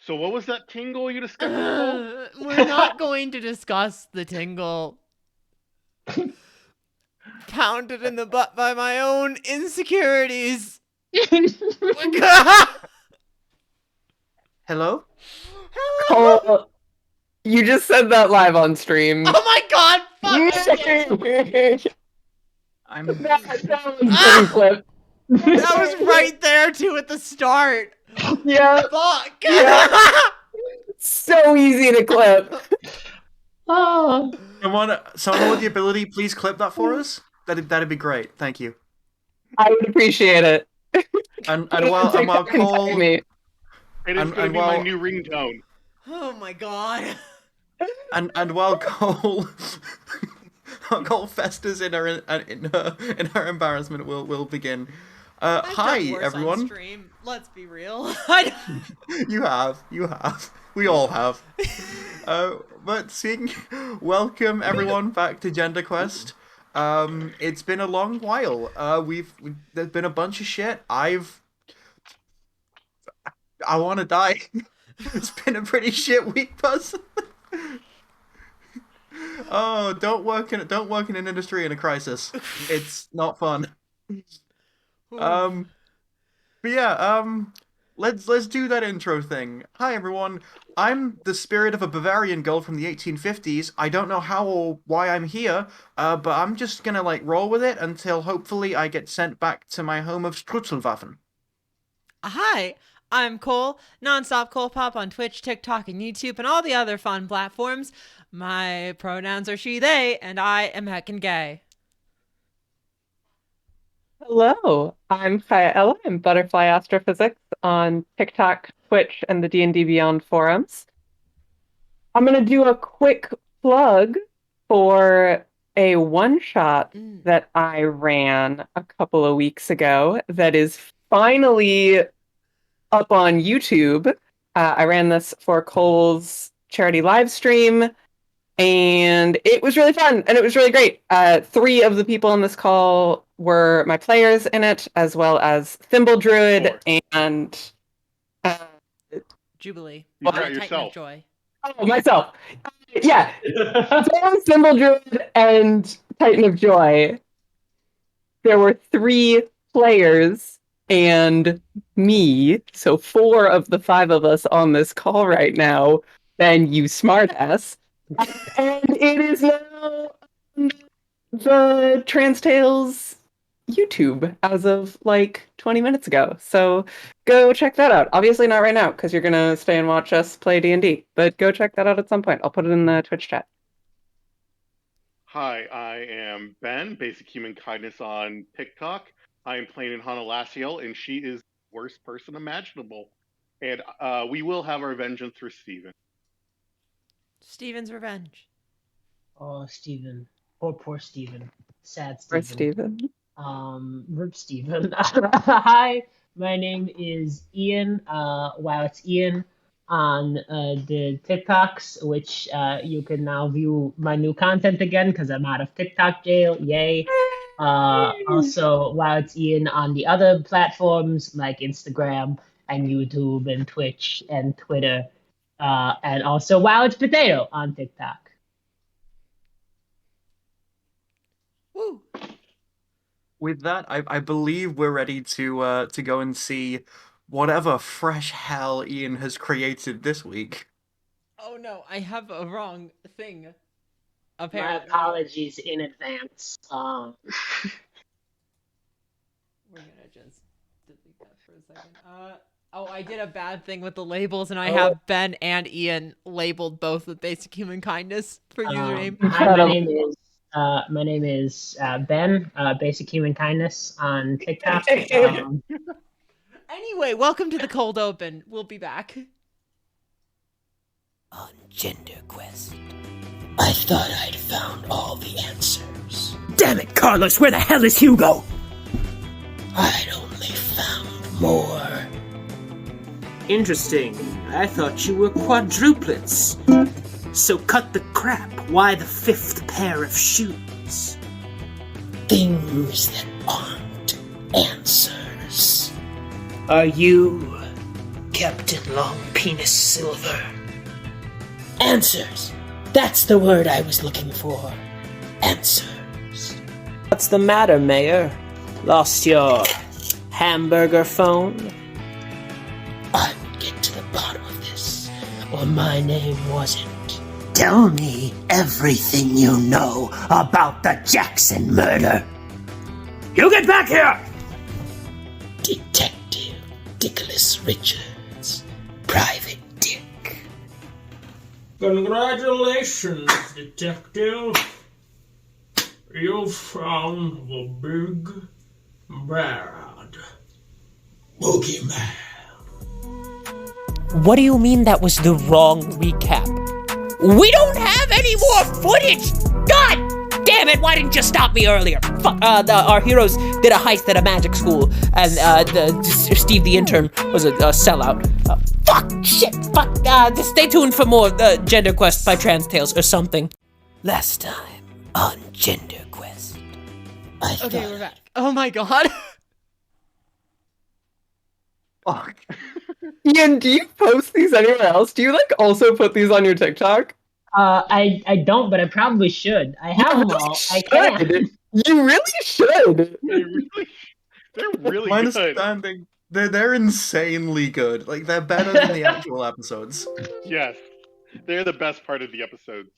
So what was that tingle you discussed, Nicole? We're not going to discuss the tingle. Pounded in the butt by my own insecurities. Hello? Hello? Cole, you just said that live on stream. Oh my god! Fuck! I'm. That was getting clipped. That was right there too at the start. Yeah, Fuck! Yeah. So easy to clip. Oh, Someone with the ability, please clip that for us. That'd be great. Thank you. I would appreciate it. And Put it on while TikTok and Cole, tag me. It is And- going to and be my while- new ringtone. Oh my god. and while Cole, Cole festers in her embarrassment, we'll begin. I've Hi done worse on everyone. stream. Let's be real. You have. We all have. But welcome everyone back to GenderQuest. It's been a long while. There's been a bunch of shit. I want to die. It's been a pretty shit week, Buzz. Oh, don't work in an industry in a crisis. It's not fun. But yeah, let's do that intro thing. Hi everyone. I'm the spirit of a Bavarian girl from the 1850s. I don't know how or why I'm here, but I'm just gonna roll with it until hopefully I get sent back to my home of Strutzelwaffen. Hi, I'm Cole, nonstop Cole Pop on Twitch, TikTok, and YouTube, and all the other fun platforms. My pronouns are she, they, and I am heckin' gay. Hello, I'm Kaya Ella. I'm Butterfly Astrophysics on TikTok, Twitch, and the D&D Beyond forums. I'm going to do a quick plug for a one-shot that I ran a couple of weeks ago that is finally up on YouTube. I ran this for Cole's charity live stream, and it was really fun, and it was really great. 3 of the people on this call were my players in it, as well as Thimble Druid and Jubilee. You got Titan yourself. of Joy. oh, myself. Yeah, so Thimble Druid and Titan of Joy. There were 3 players and me, so 4 of the 5 of us on this call right now. Ben, you smartass. And it is now on the Trans Tales YouTube as of 20 minutes ago. So go check that out. Obviously not right now because you're gonna stay and watch us play D&D, but go check that out at some point. I'll put it in the Twitch chat. Hi, I am Ben, Basic Human Kindness on TikTok. I am playing in Hanalasiel, and she is the worst person imaginable. And we will have our vengeance for Steven. Steven's Revenge. oh, Steven. Poor Steven. Sad Or Steven. Steven. Rip Steven. Hi, my name is Ian. Wow, it's Ian on the TikToks, which you can now view my new content again because I'm out of TikTok jail. Yay. Also, wow, it's Ian on the other platforms like Instagram and YouTube and Twitch and Twitter. And also, wow, it's Potato on TikTok. Woo! With that, I believe we're ready to go and see whatever fresh hell Ian has created this week. Oh no, I have a wrong thing. My Apparently. apologies in advance. We're gonna just delete that for a second. Oh, I did a bad thing with the labels, and I have Ben and Ian labeled both with Basic Human Kindness for username. Hi, my name is Ben, Basic Human Kindness on TikTok. Anyway, welcome to the cold open. We'll be back. On GenderQuest, I thought I'd found all the answers. Damn it, Carlos, where the hell is Hugo? I'd only found more. Interesting. I thought you were quadruplets. So cut the crap. Why the 5th pair of shoes? Things that aren't answers. Are you Captain Long Penis Silver. Answers. That's the word I was looking for. Answers. What's the matter, Mayor? Lost your hamburger phone? I would get to the bottom of this, or my name wasn't. Tell me everything you know about the Jackson murder. You get back here! Detective Nicholas Richards, Private Dick. Congratulations, detective. You found the big bad boogeyman. What do you mean that was the wrong recap? We don't have any more footage! God damn it, why didn't you stop me earlier? Fuck, our heroes did a heist at a magic school, and Steve the intern was a sellout. Just stay tuned for more GenderQuest by Trans Tales or something. Last time on GenderQuest. Okay, we're back. Oh my god. Fuck. Ian, do you post these anywhere else? Do you like also put these on your TikTok? I don't, but I probably should. I have them all. I can. You really should. They're really My good. understanding, they're insanely good. Like, they're better than the actual episodes. Yes, they're the best part of the episodes.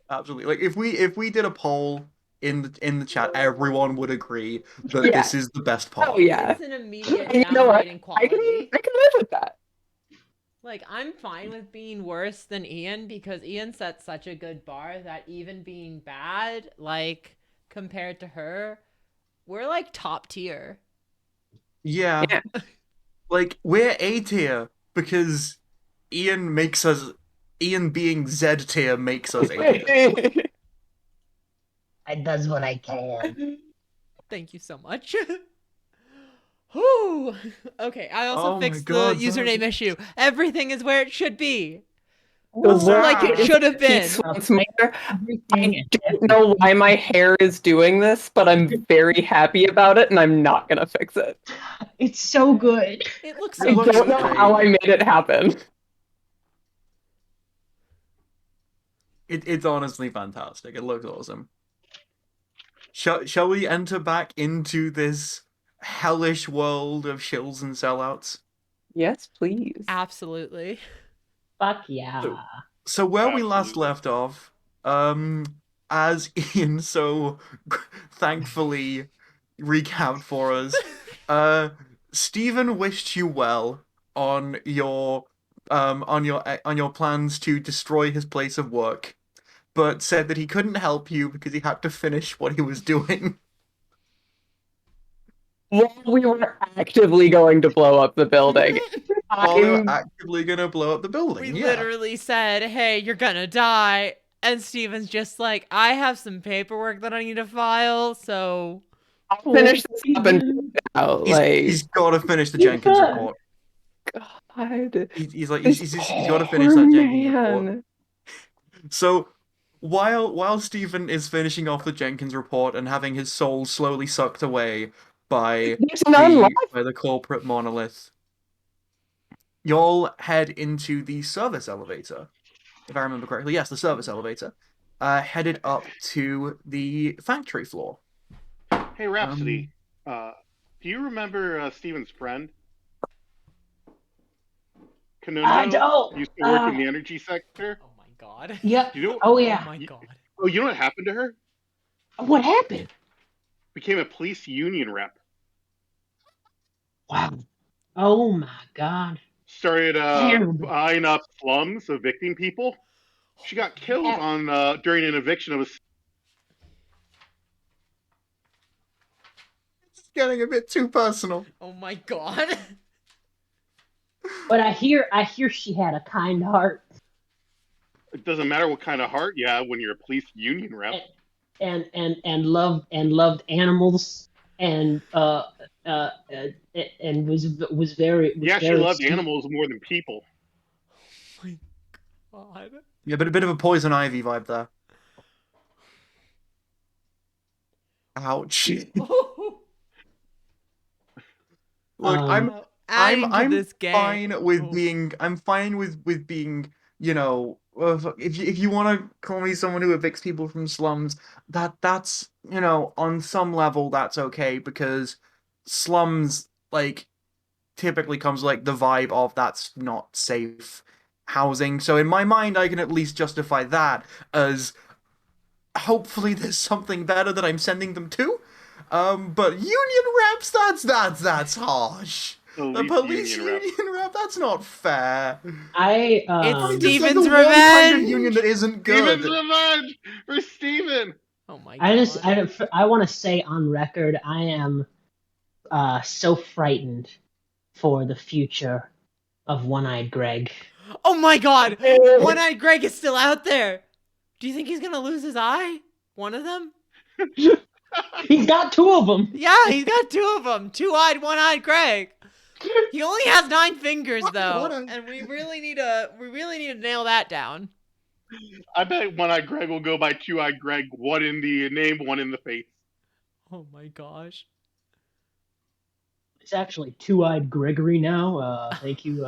Absolutely. Like, if we did a poll in the chat, everyone would agree that this is the best part. Oh yeah. It's an immediate And you know what? downgrade in I can quality. live with that. Like, I'm fine with being worse than Ian because Ian set such a good bar that even being bad, like, compared to her, we're like top tier. Yeah. Like, we're A tier because Ian being Z tier makes us A tier. I does what I can. Thank you so much. Whew. Okay, I also Oh my fixed God, the username issue. Everything is where it should be. Like it should have been. Once more, I don't know why my hair is doing this, but I'm very happy about it, and I'm not gonna fix it. It's so good. It looks It so I looks don't know great. how I made it happen. It's honestly fantastic. It looks awesome. Shall we enter back into this hellish world of shills and sellouts? Yes, please. Absolutely. Fuck yeah. So where we last Absolutely. left off, as Ian so thankfully recapped for us, Stephen wished you well on your plans to destroy his place of work, but said that he couldn't help you because he had to finish what he was doing. While we were actively going to blow up the building, While they were I'm actively gonna blow up the building. We Yeah. literally said, "Hey, you're gonna die," and Steven's just like, "I have some paperwork that I need to file, so." I'll finish this up and do it out. He's got to finish the Jenkins Yeah. report. God, He's like this he's got to finish poor that Jenkins report. man. So while Stephen is finishing off the Jenkins report and having his soul slowly sucked away by There's none left. the corporate monolith, y'all head into the service elevator. If I remember correctly, yes, the service elevator. Headed up to the factory floor. Hey, Rhapsody, do you remember Steven's friend? Kanundo? I don't. Used to work in the energy sector. Oh my god. Yep. You know, Oh Oh yeah. my god. oh, you know what happened to her? What happened? Became a police union rep. Wow. Oh my god. Started Terrible. buying up slums, evicting people. She got killed on during an eviction of a. It's getting a bit too personal. Oh my god. But I hear she had a kind heart It doesn't matter what kind of heart you have when you're a police union rep. and loved animals and was very Yeah, she loved animals more than people. Oh my god. Yeah, but a bit of a poison ivy vibe there. Ouch. Look, adding to this game. fine with Oh. being. I'm fine with being. You know, if you want to call me someone who evicts people from slums, that's on some level that's okay because slums like typically comes like the vibe of that's not safe housing. So in my mind, I can at least justify that as hopefully there's something better that I'm sending them to. But union reps, that's harsh. The police union rep, that's not fair. I It's Just like Steven's the one kind of revenge. union that isn't good. Steven's revenge for Steven. Oh my I god. just I want to say on record I am so frightened for the future of One-Eyed Greg. Oh my god. Oh. One-Eyed Greg is still out there. Do you think he's gonna lose his eye? One of them? He's got two of them. Yeah, he's got two of them. Two-eyed, one-eyed Greg. He only has 9 fingers though, and we really need to nail that down. I bet One-Eyed Greg will go by Two-Eyed Greg, one in the name, one in the face. Oh my gosh. It's actually Two-Eyed Gregory now. Thank you.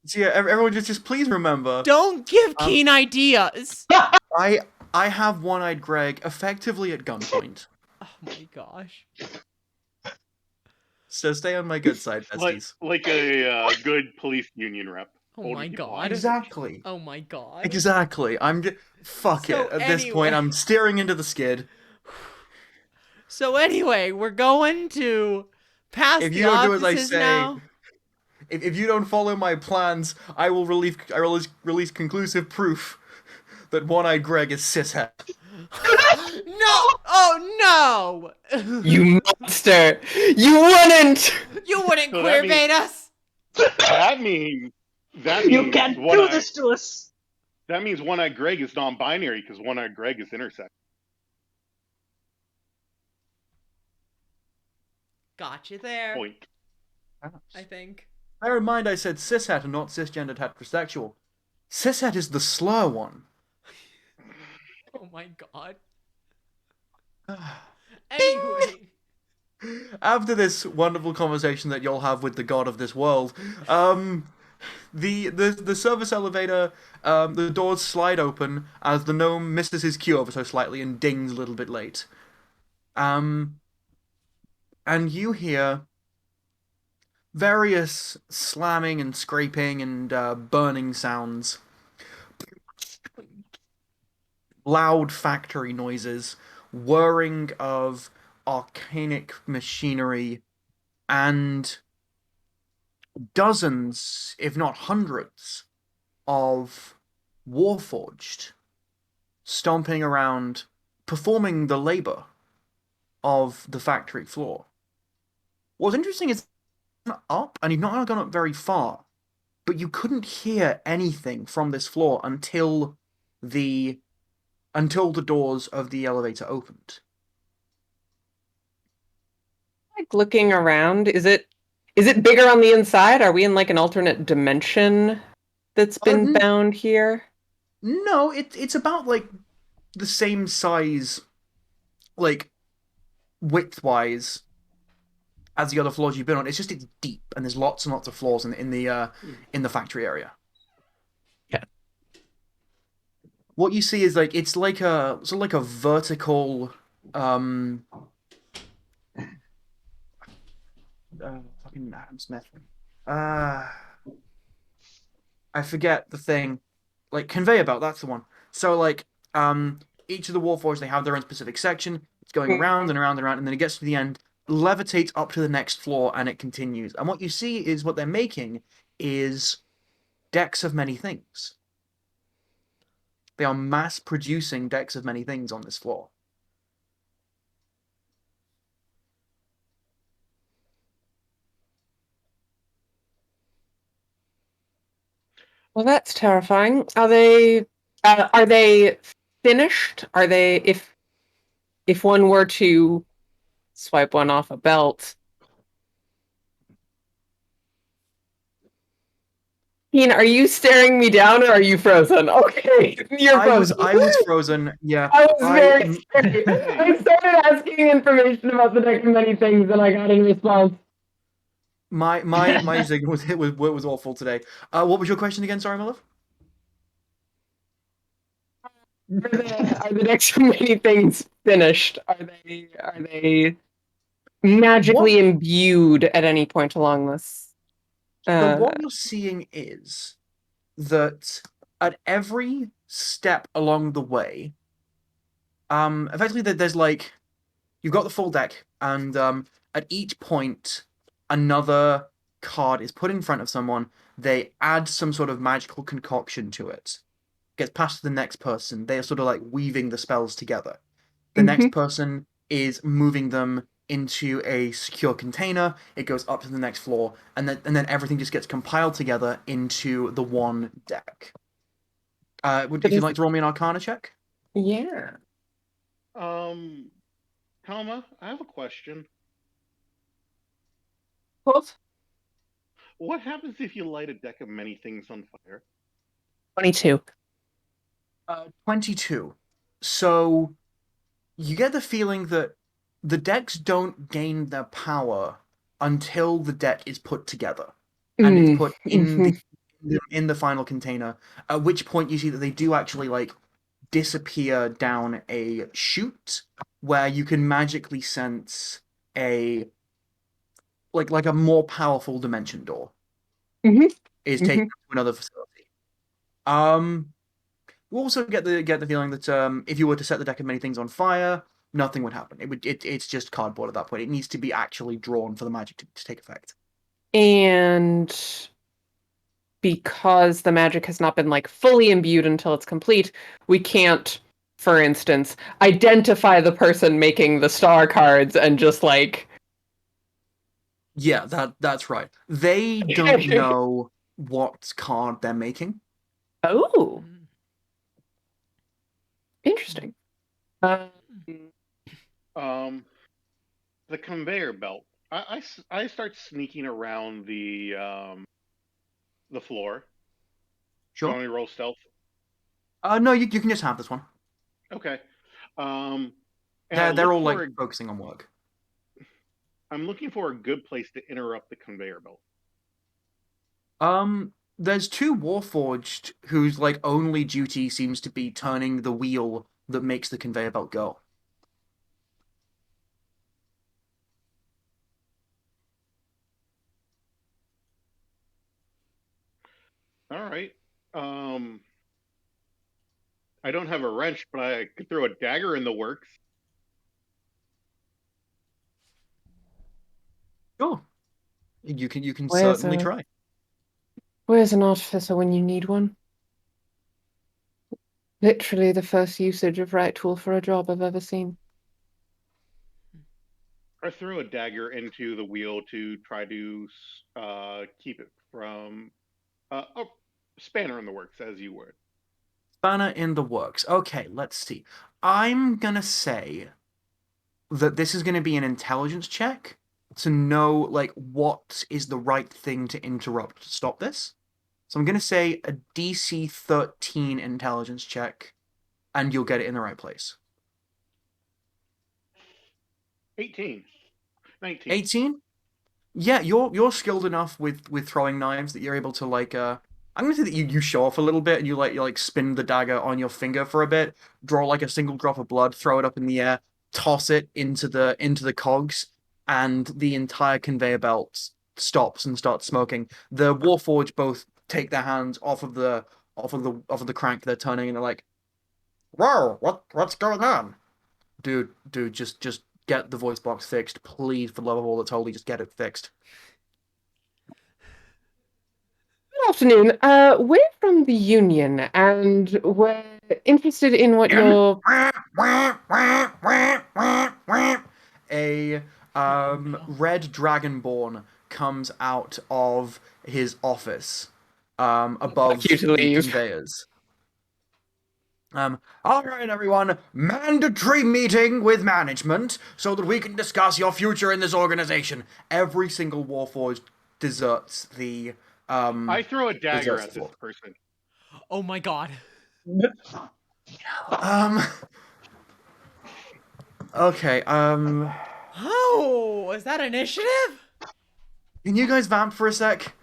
So yeah, everyone just please remember. Don't give Keen ideas. I have One-Eyed Greg effectively at gunpoint. Oh my gosh. So stay on my good side, besties. Like a good police union rep. Oh Holding my people god. Exactly. Oh my god. Exactly. Fuck So it. At this point, anyway. I'm steering into the skid. So anyway, we're going to pass If the you don't do as I offices say, now. if you don't follow my plans, I will release conclusive proof that One-Eyed Greg is cishet. No! Oh no! You monster! You wouldn't! You wouldn't So that queerbait us! That means You can't do this to us. That means One-Eyed Greg is non-binary because One-Eyed Greg is intersex. Got you there, Point. I think. Bear in mind I said cishet and not cisgendered heterosexual. Cishet is the slur one. Oh my god. Anyway. After this wonderful conversation that you'll have with the god of this world, the service elevator, the doors slide open as the gnome misses his cue ever so slightly and dings a little bit late. And you hear various slamming and scraping and burning sounds. Loud factory noises, whirring of arcanic machinery, and dozens, if not hundreds, of Warforged stomping around, performing the labor of the factory floor. What's interesting is up, and you've not gone up very far, but you couldn't hear anything from this floor until the doors of the elevator opened. Like looking around, is it bigger on the inside? Are we in like an alternate dimension that's been bound here? No, it's about like the same size, like width-wise, as the other floors you've been on. It's just it's deep, and there's lots and lots of floors in the factory area. Yeah. What you see is like it's like a sort of like a vertical fucking Adam Smith. I forget the thing. Like conveyor belt, that's the one. So like each of the Warforged, they have their own specific section. It's going around and around and around, and then it gets to the end, levitates up to the next floor, and it continues. And what you see is what they're making is decks of many things. They are mass producing decks of many things on this floor. Well, that's terrifying. Are they finished? Are they if one were to swipe one off a belt? Ian, are you staring me down or are you frozen? Okay, you're frozen. I was frozen. Yeah. I was very scared. I started asking information about the deck of many things and I got in response. My zing was awful today. What was your question again? Sorry, my love. Are the next many things finished? Are they magically What? imbued at any point along this? So Uh, what you're seeing is that at every step along the way, effectively there's like you've got the full deck, and at each point, another card is put in front of someone. They add some sort of magical concoction to it. Gets passed to the next person. They are sort of like weaving the spells together. The next mhm. person is moving them into a secure container. It goes up to the next floor, and then everything just gets compiled together into the one deck. It If you'd is, like to roll me an Arcana check. yeah. Um, Comma, I have a question. Cool. What happens if you light a deck of many things on fire? 22. 22. So you get the feeling that the decks don't gain their power until the deck is put together and it's put in Mhm. the final container. At which point you see that they do actually like disappear down a chute where you can magically sense a like a more powerful dimension door Mhm. is taken Mhm. to another facility. Um, you also get the feeling that if you were to set the deck of many things on fire, nothing would happen. It's just cardboard at that point. It needs to be actually drawn for the magic to take effect. And because the magic has not been like fully imbued until it's complete, we can't, for instance, identify the person making the star cards and just like Yeah, that's right. They don't know what card they're making. oh, Mm. interesting. Um, Um, the conveyor belt. I start sneaking around the floor. Do you Sure. want me to roll stealth? No, you can just have this one. Okay. Um, and They're all like focusing on work. I'm looking for a good place to interrupt the conveyor belt. There's two Warforged whose like only duty seems to be turning the wheel that makes the conveyor belt go. All right. Um, I don't have a wrench, but I could throw a dagger in the works. Sure. You can where's certainly a try. where's an artificer when you need one? Literally the first usage of right tool for a job I've ever seen. I threw a dagger into the wheel to try to keep it from oh, spanner in the works, as you would. Banner in the works. Okay, let's see. I'm gonna say that this is gonna be an intelligence check to know like what is the right thing to interrupt to stop this. So I'm gonna say a DC 13 intelligence check, and you'll get it in the right place. 18, 19. 18? Yeah, you're skilled enough with throwing knives that you're able to like I'm gonna say that you show off a little bit and you like spin the dagger on your finger for a bit, draw like a single drop of blood, throw it up in the air, toss it into the cogs, and the entire conveyor belt stops and starts smoking. The Warforged both take their hands off of the crank they're turning and they're like, "Whoa, what's going on?" Dude, just get the voice box fixed, please, for the love of all that's holy, just get it fixed. Good afternoon. We're from the Union, and we're interested in what In your a Oh no. red dragonborn comes out of his office like you above to the leave. conveyors. All right, everyone, mandatory meeting with management so that we can discuss your future in this organization. Every single Warforged deserts the I um throw a dagger deserts the at this floor. person. Oh my god. Um. Okay. Oh, is that initiative? Can you guys vamp for a sec?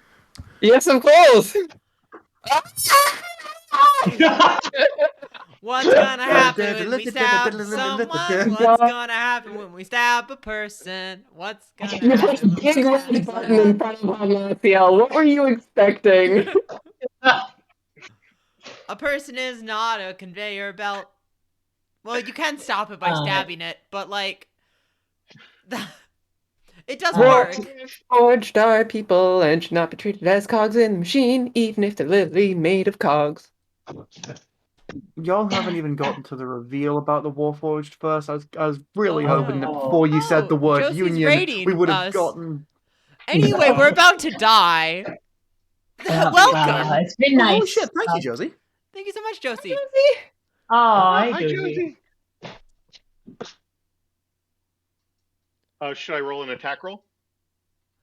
Yes, of course. What's gonna happen when we stab someone? What's gonna happen when we stab a person? What's gonna You put a happen? big red button in front of Laciel. What were you expecting? A person is not a conveyor belt. Well, you can stop it by stabbing it, but like, it does work. Forged are people and should not be treated as cogs in the machine, even if they're literally made of cogs. Y'all haven't even gotten to the reveal about the Warforged first. I was really Oh, hoping that no. before you said the word Josie's union, rating we would have us. gotten. Anyway, we're about to die. Welcome. It's been nice. Oh shit! Thank you, Josie. Thank you so much, Josie. Oh, Hi, Josie. Should I roll an attack roll?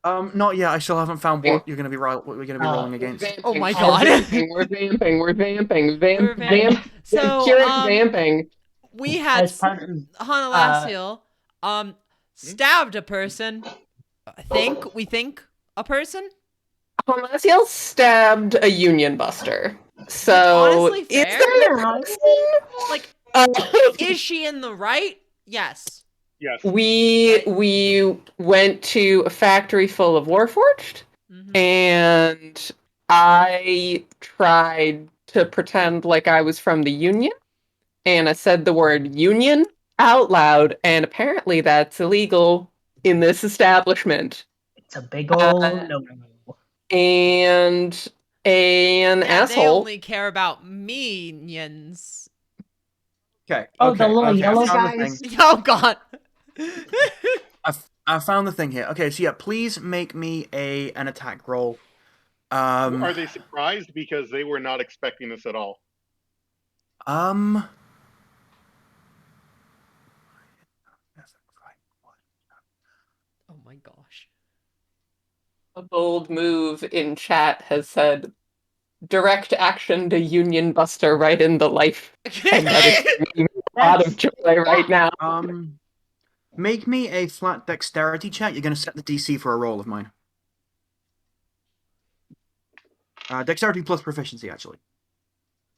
Not yet. I still haven't found what you're gonna be what we're gonna be rolling against. Oh my god. We're vamping. Vamping. So, vamping. we had As part of Hanalasil stabbed a person. We think a person. Laciel stabbed a union buster. So Honestly, is fair. there a person? Like, is she in the right? Yes. Yes. We went to a factory full of Warforged, and I tried to pretend like I was from the Union, and I said the word Union out loud, and apparently that's illegal in this establishment. It's a big old no. And an asshole. They only care about minions. Okay. Oh, the little yellow I found the guys. thing. Oh god. I found the thing here. Okay, so yeah, please make me an attack roll. Are they surprised because they were not expecting this at all? Oh my gosh. A bold move in chat has said direct action to Union Buster right in the life. And that is a lot of joy right now. Make me a flat dexterity check. You're gonna set the DC for a roll of mine. Dexterity plus proficiency, actually.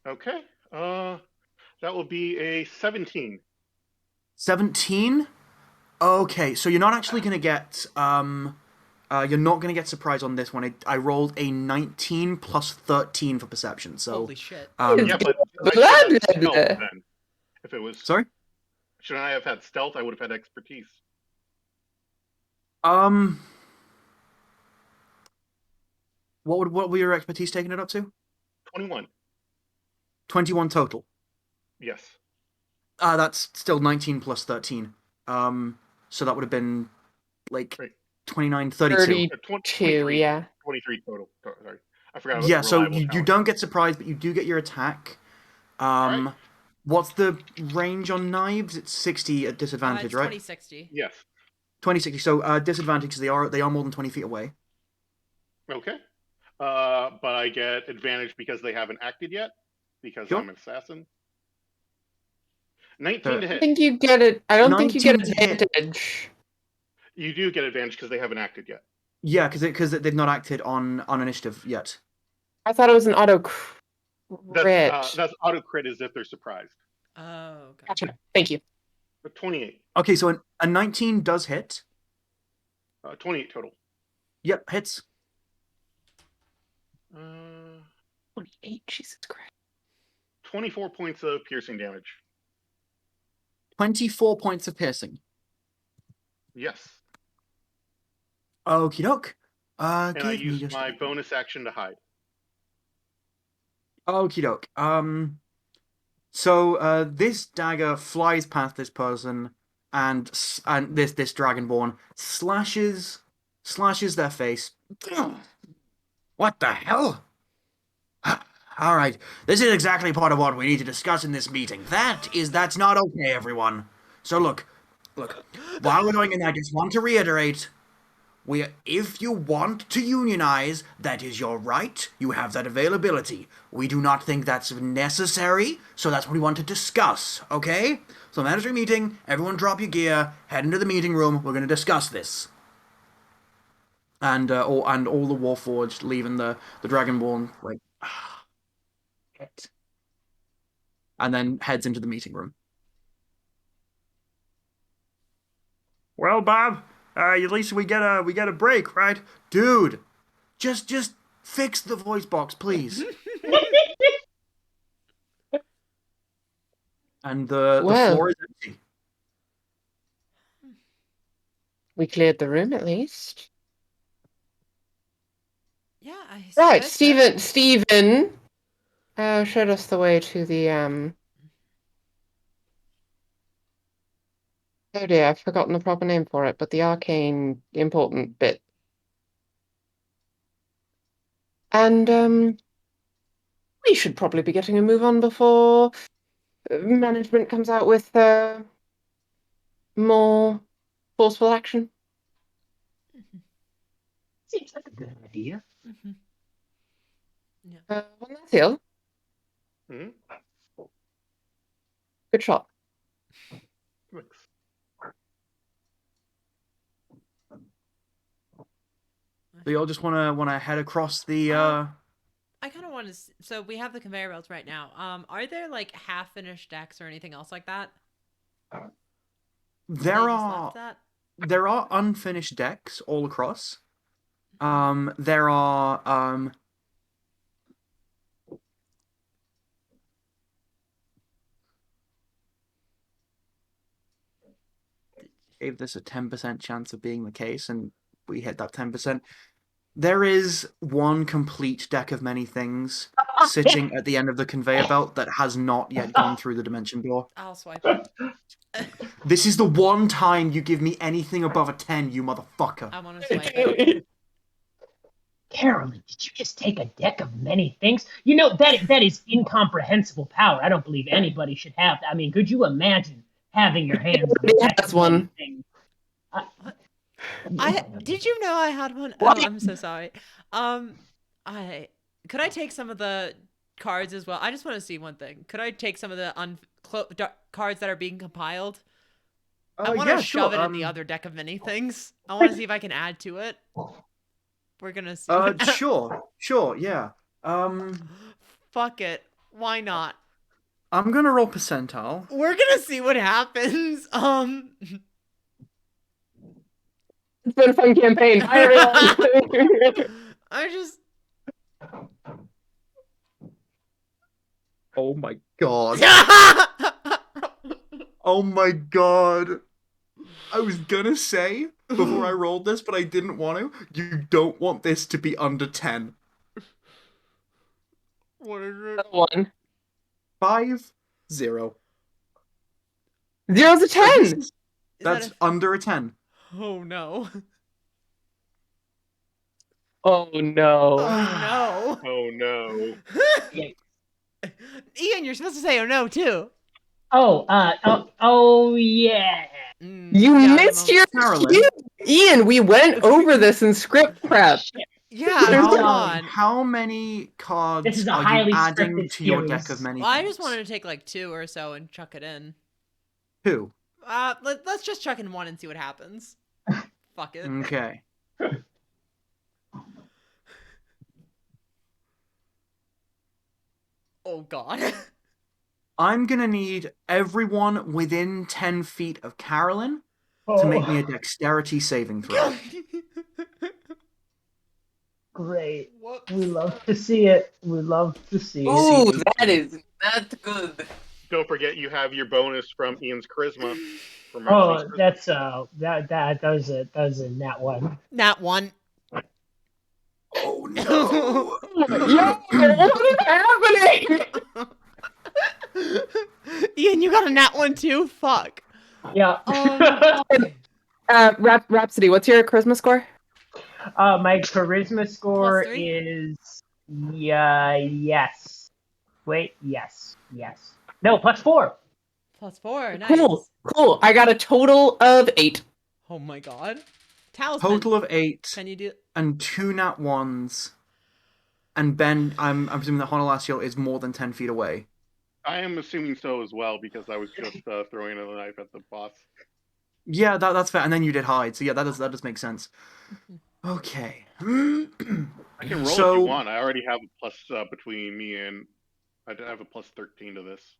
Okay. That will be a 17. 17? Okay, so you're not actually gonna get you're not gonna get surprise on this one. I rolled a 19 plus 13 for perception. So holy shit. Yeah, but I should have had stealth then. If it was sorry? Shouldn't I have had stealth? I would have had expertise. What were your expertise taking it up to? 21. 21 total. Yes. That's still 19 plus 13. So that would have been like Right. 29, 32. 23, yeah. 23 total. Sorry. I forgot about Yeah, the so reliable you talent. don't get surprised, but you do get your attack. Right. What's the range on knives? It's 60 at disadvantage, It's right? 2060. Yes. 2060. So disadvantage because they are more than 20 feet away. Okay. But I get advantage because they haven't acted yet, because Sure. I'm an assassin. 19 to I hit. think you get it. I don't think you get 19 to hit. advantage. You do get advantage because they haven't acted yet. Yeah, because they've not acted on initiative yet. I thought it was an auto crit. That's auto crit is if they're surprised. Oh, okay. Gotcha. Thank you. But 28. Okay, so a 19 does hit. 28 total. Yep, hits. 28, Jesus Christ. 24 points of piercing damage. 24 points of piercing. Yes. Okie doke. And I Give me use just my bonus action to hide. Okie doke. So this dagger flies past this person, and this dragonborn slashes their face. What the hell? All right, this is exactly part of what we need to discuss in this meeting. That's not okay, everyone. So look. While we're going in, I just want to reiterate. If you want to unionize, that is your right. You have that availability. We do not think that's necessary, so that's what we want to discuss, okay? So mandatory meeting, everyone drop your gear, head into the meeting room, we're going to discuss this. and all the Warforged leaving the Dragonborn like, shit. And then heads into the meeting room. Well, Bob, at least we get a break, right, dude? Just fix the voice box, please. And the Well. floor is empty. We cleared the room at least. Yeah, I Right, suppose so. Stephen showed us the way to the oh dear, I've forgotten the proper name for it, but the arcane important bit. And we should probably be getting a move on before management comes out with more forceful action. Seems like a good idea. Mhm. Well, that's it. Mhm. Good shot. Thanks. Do y'all just wanna head across the I kind of want to. So we have the conveyor belts right now. Are there like half finished decks or anything else like that? They there just are left that. there are unfinished decks all across. There are gave this a 10% chance of being the case, and we hit that 10%. There is one complete deck of many things sitting at the end of the conveyor belt that has not yet gone through the dimension door. I'll swipe it. This is the one time you give me anything above a 10, you motherfucker. I want to swipe it. Carolyn, did you just take a deck of many things? You know, that is incomprehensible power. I don't believe anybody should have that. I mean, could you imagine having your hands on a Everybody deck has of many one. things? Did you know I had one? What? Oh, I'm so sorry. I could I take some of the cards as well? I just want to see one thing. Could I take some of the cards that are being compiled? I want to Yeah, shove sure. it in the other deck of many things. I want to see if I can add to it. We're gonna see. Sure, yeah. Fuck it. Why not? I'm gonna roll percentile. We're gonna see what happens. It's been a fun campaign. Bye, everyone. I just. Oh my god. Oh my god. I was gonna say before I rolled this, but I didn't want to. You don't want this to be under 10. What is it? 1. 5, 0. 0's a 10. Is That's that under a 10. Oh no. Oh no. Oh no. Oh no. Ian, you're supposed to say oh no too. Oh yeah. You yeah, missed your Carolyn. cue. Ian, we went over this in script prep. Yeah, There's come a- on. How many This cards is a are you highly adding scripted to your deck series. of many Well, I things? just wanted to take like 2 or so and chuck it in. 2. Let's just chuck in 1 and see what happens. Fuck it. Okay. Oh god. I'm gonna need everyone within 10 feet of Carolyn to make me a dexterity saving throw. Great. Whoops. We love to see it. We love to see it. Ooh, that is not good. Don't forget you have your bonus from Ian's charisma. From Oh, Max's charisma. that's that was a nat one. Nat 1. Oh no! Yo, what is happening? Ian, you got a nat 1 too? Fuck. Yeah. Rhapsody, what's your charisma score? My charisma score +3? is yes. Wait, yes. No, +4. +4. Nice. Cool. I got a total of 8. Oh my god. Talisman. Total of 8 Can you do? and 2 nat 1s. And Ben, I'm assuming that Honolasiel is more than 10 feet away. I am assuming so as well because I was just throwing a knife at the boss. Yeah, that's fair. And then you did hide, so yeah, that does make sense. Okay. I can roll if you So want. I already have a plus between me and I have a plus 13 to this.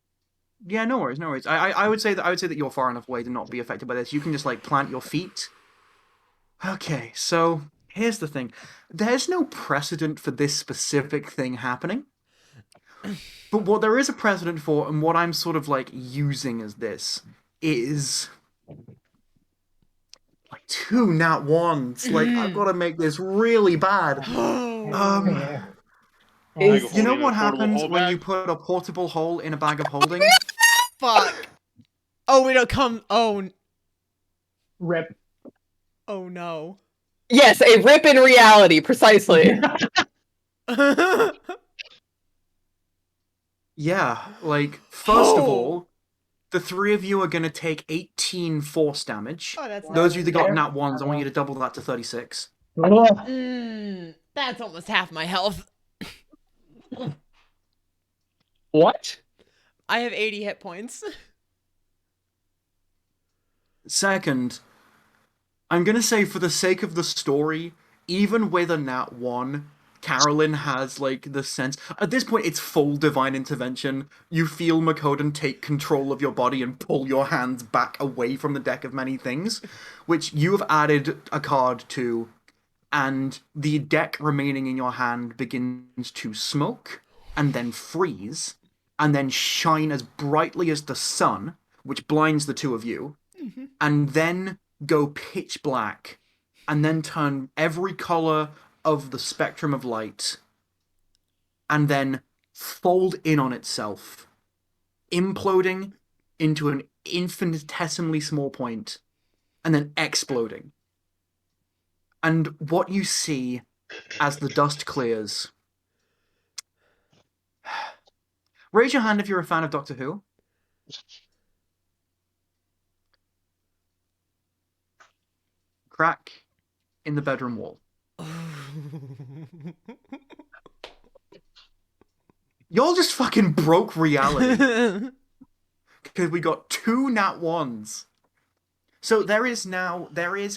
yeah, no worries, no worries. I would say that you're far enough away to not be affected by this. You can just like plant your feet. Okay, so here's the thing. There's no precedent for this specific thing happening. But what there is a precedent for, and what I'm sort of like using as this, is like two nat ones. Like I've got to make this really bad. Um, Fair. Bag of Is you know holding in a what portable happens hole when you bag. put a portable hole in a bag of holding? Fuck. Oh, we don't come. Rip. Oh no. yes, a rip in reality, precisely. Yeah, like first of Oh. all, the three of you are gonna take 18 force damage. Oh, that's Those nice. of you that got Fair. nat ones, I want you to double that to 36. Ugh. That's almost half my health. What? I have 80 hit points. Second, I'm gonna say for the sake of the story, even with a nat 1, Carolyn has like the sense. At this point, it's full divine intervention. You feel Makoden take control of your body and pull your hands back away from the deck of many things, which you have added a card to, and the deck remaining in your hand begins to smoke and then freeze and then shine as brightly as the sun, which blinds the two of you, and then go pitch black and then turn every color of the spectrum of light and then fold in on itself, imploding into an infinitesimally small point and then exploding. And what you see as the dust clears. Raise your hand if you're a fan of Doctor Who. Crack in the bedroom wall. Y'all just fucking broke reality. Because we got two nat ones. So there is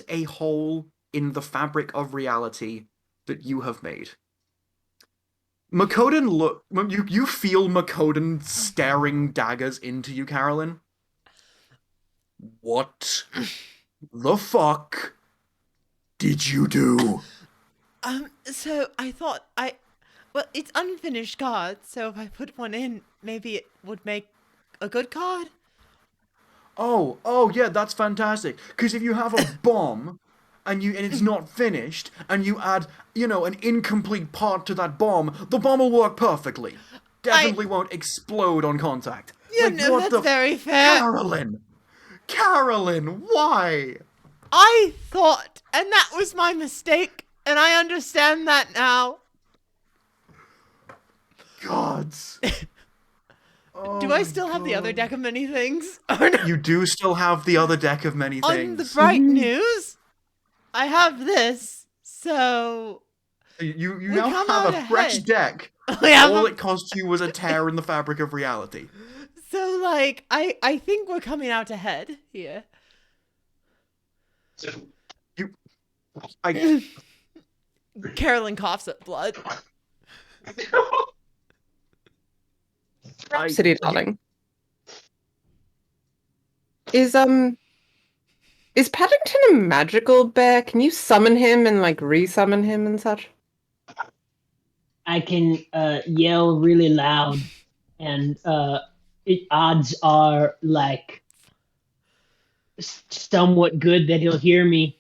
a hole in the fabric of reality that you have made. Makoden you feel Makoden staring daggers into you, Carolyn. What the fuck did you do? So I thought well, it's unfinished card, so if I put one in, maybe it would make a good card? Oh yeah, that's fantastic. Because if you have a bomb and it's not finished, and you add, an incomplete part to that bomb, the bomb will work perfectly. Definitely won't explode on contact. Yeah, Like, no, what that's the very fair. Carolyn, why? I thought, and that was my mistake, and I understand that now. Gods. Do I still have the other deck of many things? Or no? You do still have the other deck of many things. On the bright news, I have this, so You we now come have out a fresh ahead. deck. we have All a- it cost you was a tear in the fabric of reality. So, like, I think we're coming out ahead here. I Carolyn coughs up blood. Rhapsody, darling. Is Paddington a magical bear? Can you summon him and like resummon him and such? I can yell really loud, and odds are like somewhat good that he'll hear me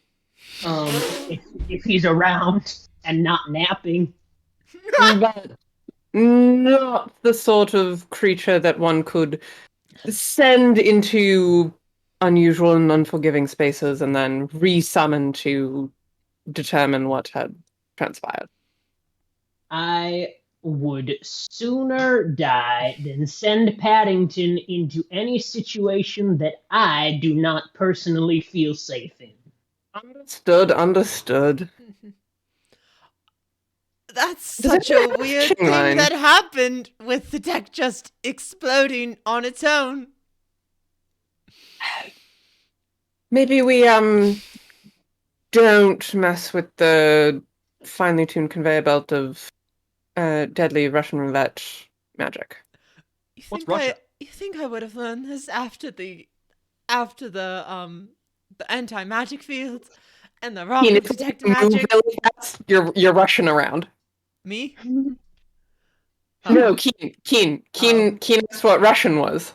if he's around and not napping. But not the sort of creature that one could send into unusual and unforgiving spaces and then resummon to determine what had transpired. I would sooner die than send Paddington into any situation that I do not personally feel safe in. Understood. That's Does such anyone a have a weird fishing thing line? that happened with the deck just exploding on its own. Maybe we don't mess with the finely tuned conveyor belt of deadly Russian roulette magic. You What's think Russia? you think I would have learned this after the anti-magic fields and the Keen, rocket if you detect move magic? really fast, you're rushing around. Me? No, Oh. Keen asked what Russian was.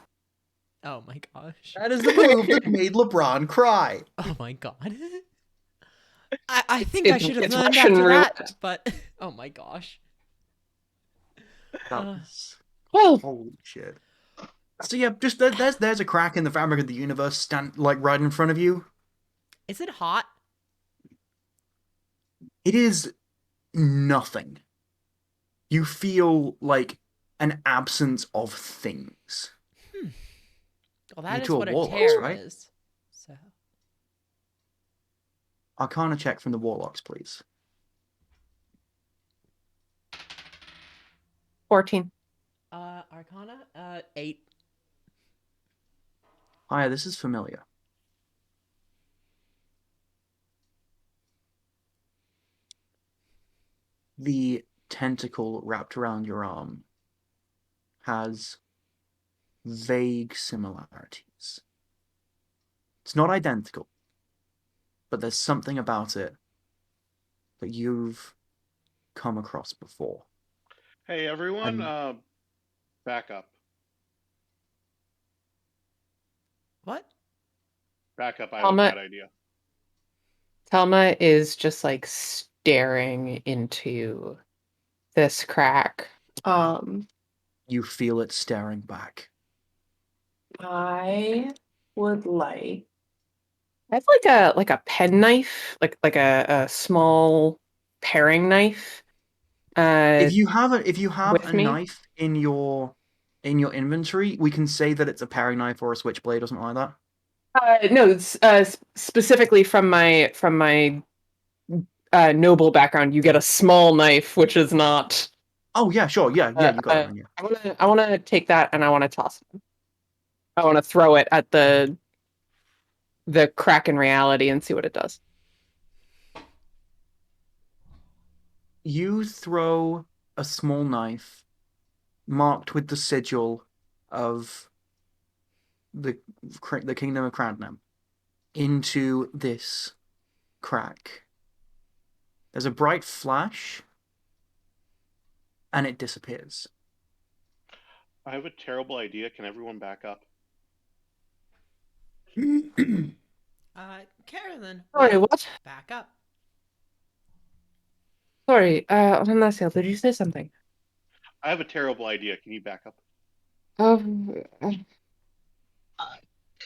Oh my gosh. That is the move that made LeBron cry. Oh my god. I think I should have It's learned Russian after roulette. that, but oh my gosh. That Uh, was Well, holy shit. So yeah, just there's a crack in the fabric of the universe, like right in front of you. is it hot? It is nothing. You feel like an absence of things. Well, that You is two are what a warlocks, tear right? is. So Arcana check from the warlocks, please. 14. Arcana? 8. Hiya, this is familiar. The tentacle wrapped around your arm has vague similarities. It's not identical, but there's something about it that you've come across before. Hey everyone, And- back up. What? Back up, I have a bad idea. Thelma is just like staring into this crack. You feel it staring back. I would like. I have like a pen knife, like a small paring knife. If you have with a me? knife in your inventory, we can say that it's a paring knife or a switchblade or something like that. No, it's, specifically from my noble background, you get a small knife, which is not. Oh yeah, sure, yeah, you got it. Then, yeah. I wanna take that and I wanna toss it. I wanna throw it at the crack in reality and see what it does. You throw a small knife marked with the sigil of the kingdom of Crandnam into this crack. There's a bright flash, and it disappears. I have a terrible idea. Can everyone back up? Carolyn. Sorry, wait, what? Back up. Sorry, Nasiel, did you say something? I have a terrible idea. Can you back up? Of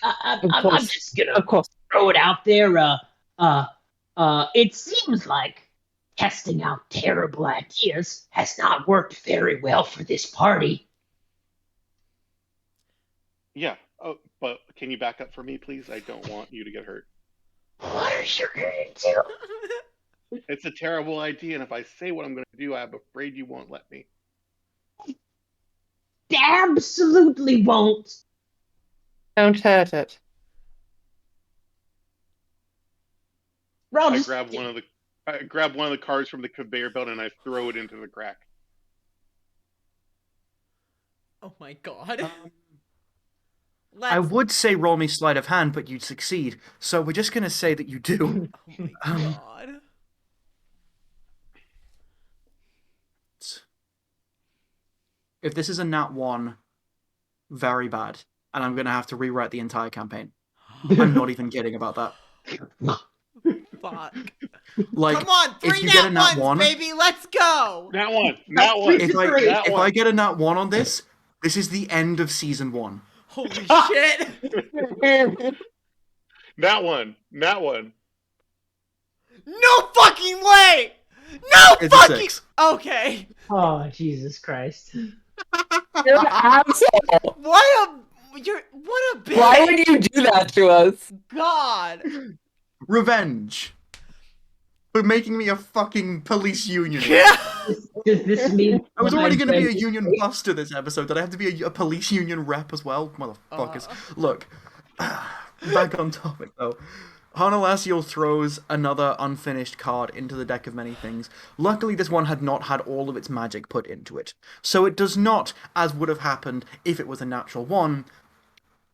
I'm course. just gonna Of course. throw it out there. It seems like testing out terrible ideas has not worked very well for this party. Yeah. Oh, but can you back up for me, please? I don't want you to get hurt. What are you gonna do? It's a terrible idea, and if I say what I'm going to do, I'm afraid you won't let me. Absolutely won't. Don't hurt it. Roll I just- grab one of the cards from the conveyor belt and I throw it into the crack. Oh my god. I would say roll me sleight of hand, but you'd succeed. So we're just gonna say that you do. Oh my god. If this is a nat 1, very bad, and I'm gonna have to rewrite the entire campaign. I'm not even kidding about that. Fuck. Like, Come on, if 3 you get a nat nat 1s, 1, baby, let's go! Nat 1! Nat 1! if Nat I 1. get a nat 1 on this, this is the end of season 1. Holy shit! Nat 1! Nat 1! No fucking way! No It's a fucking. 6. Okay. Oh, Jesus Christ. You're an asshole. What a bitch. Why would you do that to us? God. Revenge! For making me a fucking police union. Yeah. Does this mean I was already going to be a I'm union buster this episode. Did I have to be a police union rep as well? Motherfuckers. Look, back on topic though. Harnalacial throws another unfinished card into the deck of many things. Luckily, this one had not had all of its magic put into it. So it does not, as would have happened if it was a natural one,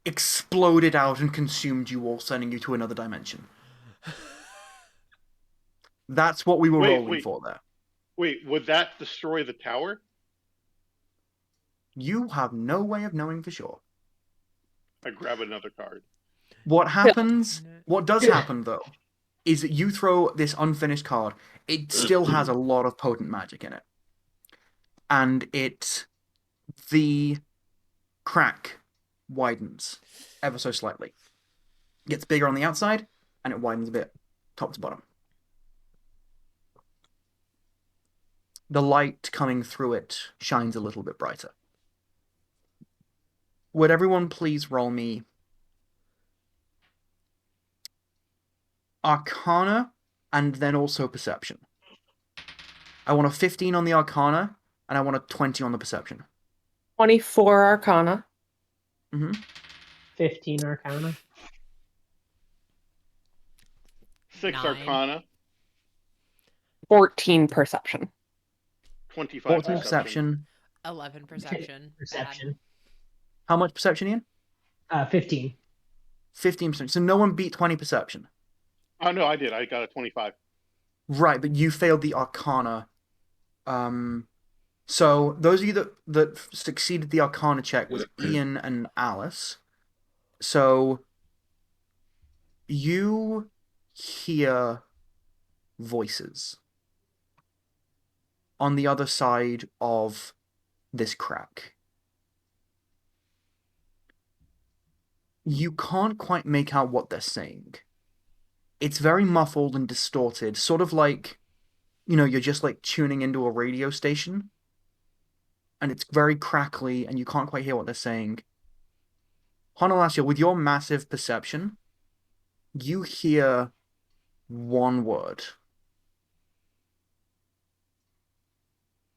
exploded out and consumed you all, sending you to another dimension. That's what we were Wait, rolling wait, for there. wait. Would that destroy the tower? You have no way of knowing for sure. I grab another card. What happens, what does happen though, is that you throw this unfinished card, it still has a lot of potent magic in it. And the crack widens ever so slightly. It gets bigger on the outside, and it widens a bit top to bottom. The light coming through it shines a little bit brighter. Would everyone please roll me Arcana and then also Perception? I want a 15 on the Arcana, and I want a 20 on the Perception. 24 Arcana. 15 Arcana. 6 9. Arcana. 14 Perception. 25 14 Perception. 11 perception. Perception. How much Perception, Ian? 15. 15%. So no one beat 20 Perception. Oh no, I did. I got a 25. Right, but you failed the Arcana. So those of you that succeeded the Arcana check was Ian and Alice. So you hear voices on the other side of this crack. You can't quite make out what they're saying. It's very muffled and distorted, sort of like, you're just like tuning into a radio station. And it's very crackly, and you can't quite hear what they're saying. Honolasia, with your massive perception, you hear one word.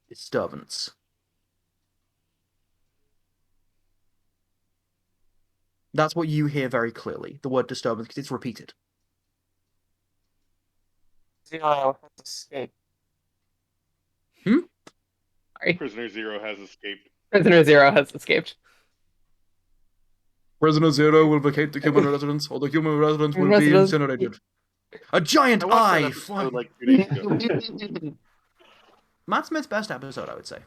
Disturbance. That's what you hear very clearly, the word disturbance, because it's repeated. Zero has escaped. Sorry. Prisoner Zero has escaped. Prisoner Zero has escaped. Prisoner Zero will vacate the human residence, or the human residence will be incinerated. A giant I watched that eye! episode like 2 days ago. Matt Smith's best episode, I would say.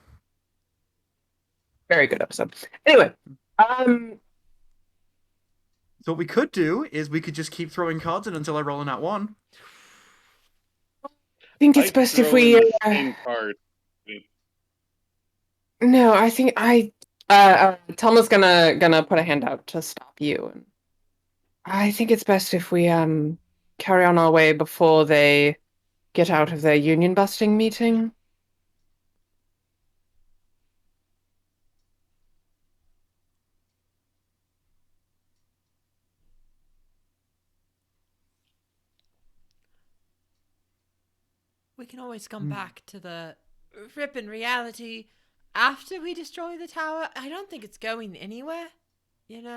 Very good episode. Anyway, So what we could do is we could just keep throwing cards in until I roll in at one. I think it's I'd best if throw we. in the same card. No, I think Telma's gonna put a hand out to stop you, and I think it's best if we carry on our way before they get out of their union busting meeting. We can always come back to the rip in reality after we destroy the tower. I don't think it's going anywhere,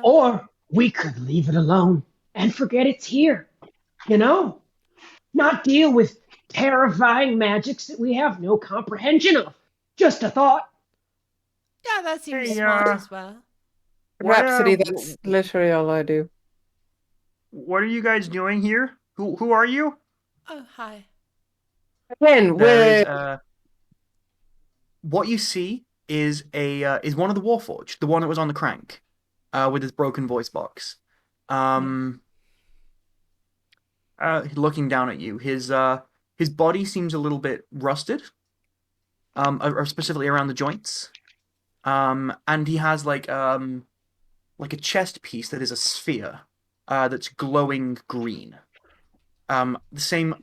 Or we could leave it alone and forget it's here. Not deal with terrifying magics that we have no comprehension of. Just a thought. Yeah, that seems Hey, smart as well. Rhapsody, that's literally all I do. What are you guys doing here? Who are you? Oh, hi. Again, What you see is is one of the Warforged, the one that was on the crank, with his broken voice box. Looking down at you, his body seems a little bit rusted, or specifically around the joints. And he has like a chest piece that is a sphere, that's glowing green. The same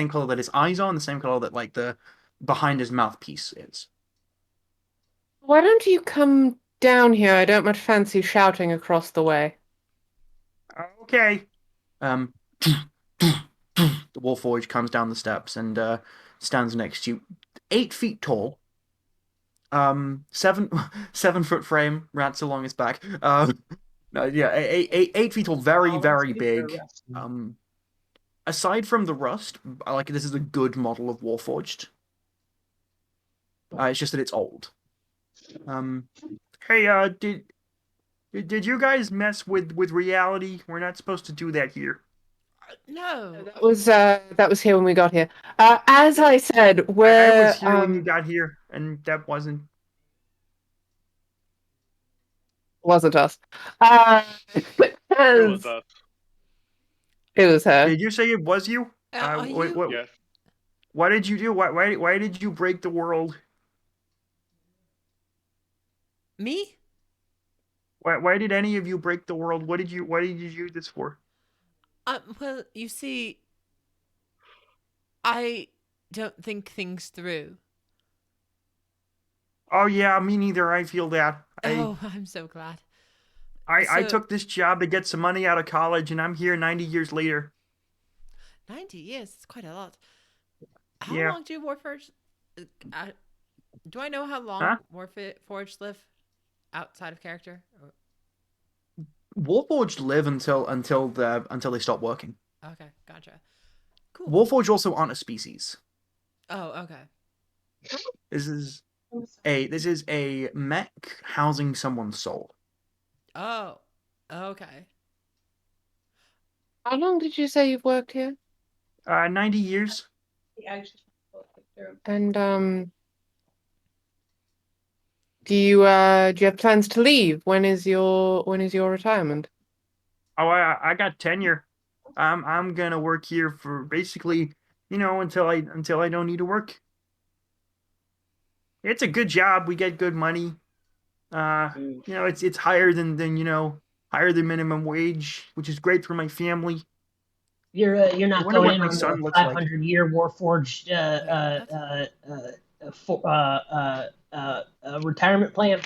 color that his eyes are, and the same color that like the behind his mouthpiece is. Why don't you come down here? I don't much fancy shouting across the way. Okay. The Warforged comes down the steps and stands next to you, 8 feet tall. 7 foot frame, rats along his back. No, yeah, 8 feet tall, very, very big. aside from the rust, like this is a good model of Warforged. It's just that it's old. Hey, did you guys mess with reality? We're not supposed to do that here. No. That was here when we got here. As I said, I was we're here when you got here, and that wasn't. wasn't us. It was As us. it was her. Did you say it was you? Are you Yes. What did you do? Why did you break the world? me? Why did any of you break the world? What did you use this for? Well, you see, I don't think things through. Oh yeah, me neither. I feel that. Oh, I'm so glad. I So, took this job to get some money out of college, and I'm here 90 years later. 90 years, it's quite a lot. How Yeah. long do Warforged... Uh, do I know how long Huh? Warforged live outside of character? Warforged live until they stop working. Okay, gotcha. Cool. Warforged also aren't a species. Oh, okay. This is a mech housing someone's soul. Oh, okay. How long did you say you've worked here? 90 years. And do you have plans to leave? When is your retirement? Oh, I got tenure. I'm gonna work here for basically, until I don't need to work. It's a good job. We get good money. It's higher higher than minimum wage, which is great for my family. You're I not wonder going what in my on the son looks like. 500-year Warforged Wait, what? retirement plan.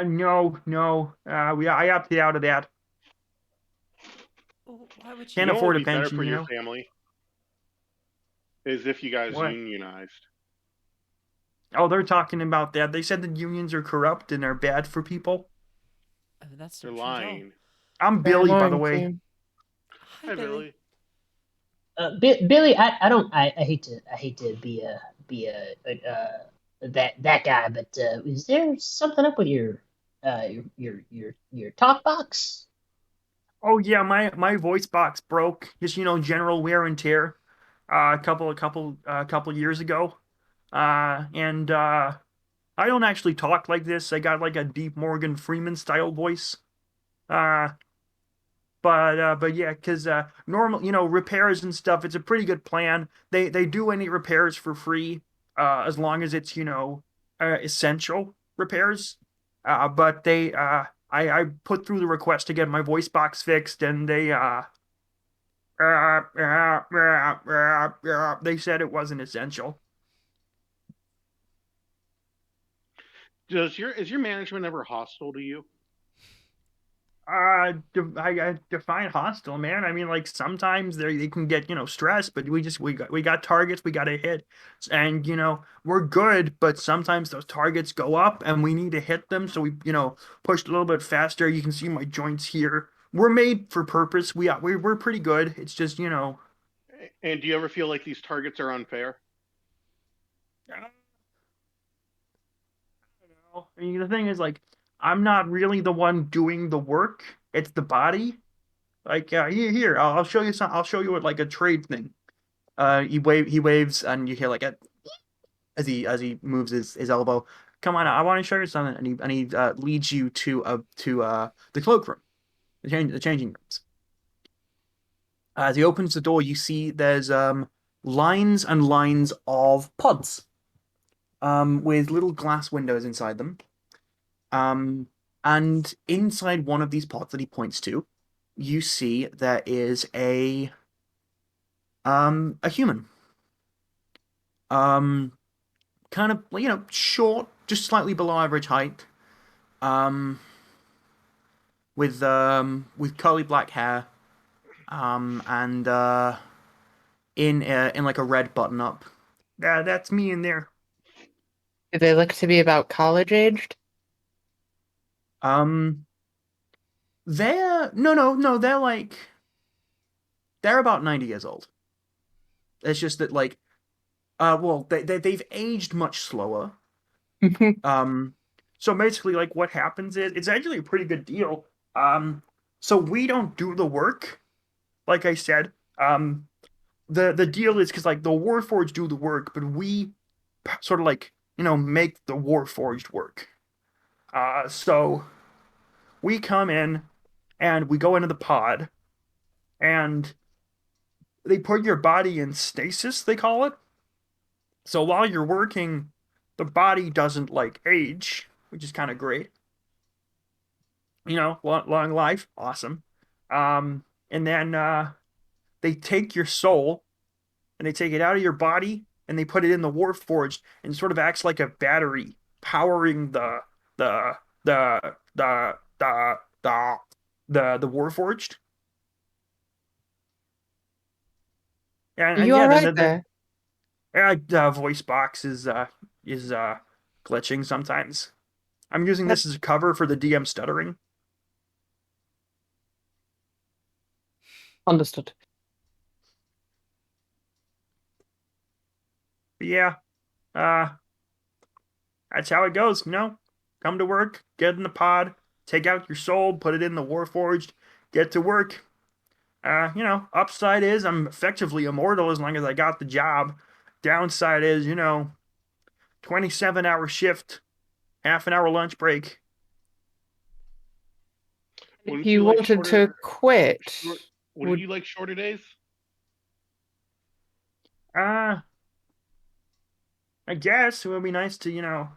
No. I opted out of that. Why would You Can't you? know what would afford a be better pension, for your family? Is if you guys What? unionized. Oh, they're talking about that. They said that unions are corrupt and are bad for people. Oh, that's They're not true at all. lying. I'm They're Billy, by the lying to way. you. Hi, Hi, Billy. Billy, I don't I hate to be that guy, but is there something up with your talk box? Oh yeah, my voice box broke. Just general wear and tear. A couple years ago. And I don't actually talk like this. I got like a deep Morgan Freeman style voice. Uh, but yeah, because normal, repairs and stuff. It's a pretty good plan. They do any repairs for free, as long as it's essential repairs. But I put through the request to get my voice box fixed, and they said it wasn't essential. Is your management ever hostile to you? I define hostile, man. I mean, like sometimes they can get stressed, but we got targets we got to hit, and we're good, but sometimes those targets go up and we need to hit them, so we push a little bit faster. You can see my joints here. We're made for purpose. We're pretty good. It's just And do you ever feel like these targets are unfair? I don't know. I mean, the thing is, like, I'm not really the one doing the work. It's the body. Like here, I'll show you some. I'll show you what like a trade thing. He waves, and you hear like a as he moves his elbow. Come on, I want to show you something, and he leads you to the cloakroom, the changing rooms. As he opens the door, you see there's lines and lines of pods, with little glass windows inside them. Um, and inside one of these pods that he points to, you see there is a human. Um, kind of short, just slightly below average height. Um, with curly black hair. And in like a red button up. Yeah, that's me in there. Do they look to be about college aged? Um, they're no, they're like they're about 90 years old. It's just that like, well, they've aged much slower. So basically, like, what happens is it's actually a pretty good deal. So we don't do the work, like I said. The deal is because like the Warforged do the work, but we sort of like make the Warforged work. So we come in and we go into the pod, and they put your body in stasis, they call it. So while you're working, the body doesn't like age, which is kind of great. Long life, awesome. And then they take your soul and they take it out of your body and they put it in the Warforged, and it sort of acts like a battery powering the the the the the the Warforged. Are And you yeah, all then right there? voice box is glitching sometimes. I'm using That this as a cover for the DM stuttering. understood. But yeah, uh, that's how it goes. Come to work, get in the pod, take out your soul, put it in the Warforged, get to work. Upside is I'm effectively immortal as long as I got the job. Downside is, 27-hour shift, half an hour lunch break. If Wouldn't you you like wanted to quit, wouldn't would you like shorter days? Uh, I guess it would be nice to, see Because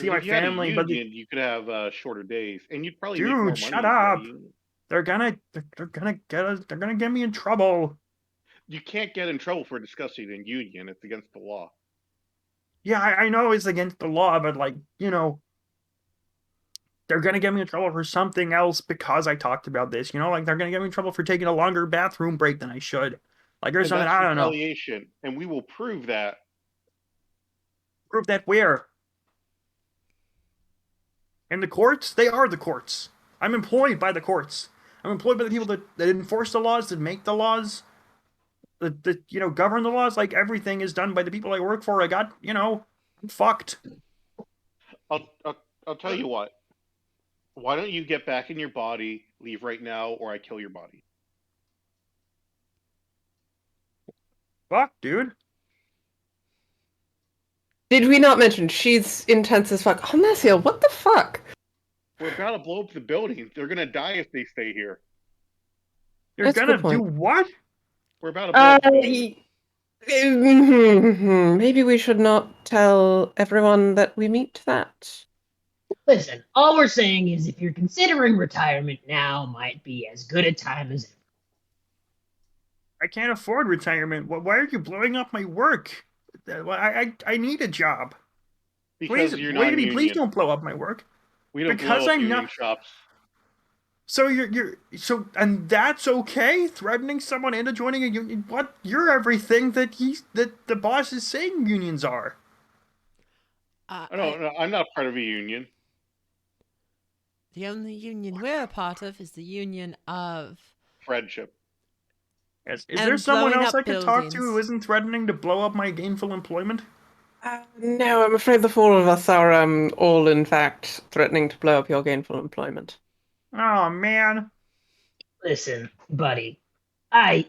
my if you had a family, but union, you could have shorter days, and you'd probably make more dude, money shut if you had a up. union. They're gonna get me in trouble. You can't get in trouble for discussing a union; it's against the law. Yeah, I know it's against the law, but like, they're gonna get me in trouble for something else because I talked about this. Like they're gonna get me in trouble for taking a longer bathroom break than I should. Like there's And something that's I don't know. retaliation, and we will prove that. Prove that where? In the courts? They are the courts. I'm employed by the courts. I'm employed by the people that enforce the laws, that make the laws, that govern the laws. Like everything is done by the people I work for. I'm fucked. I'll tell you what. Why don't you get back in your body, leave right now, or I kill your body? Fuck, dude. did we not mention she's intense as fuck? Oh, Messiel, what the fuck? We're about to blow up the building. They're gonna die if they stay here. You're That's a gonna good do point. what? We're about to blow up the building. Maybe we should not tell everyone that we meet that. Listen, all we're saying is if you're considering retirement now might be as good a time as ever. I can't afford retirement. Why are you blowing up my work? I need a job. Please, Because you're lady, please non-union. don't blow up my work. We don't blow Because up I'm union not. shops. So and that's okay? Threatening someone into joining a union? What? You're everything that the boss is saying unions are. No, I'm not part of a union. The only union we're a part of is the union of Friendship. Is there and someone blowing else I up could talk to who buildings. isn't threatening to blow up my gainful employment? No, I'm afraid the four of us are all in fact threatening to blow up your gainful employment. Oh man. Listen, buddy, I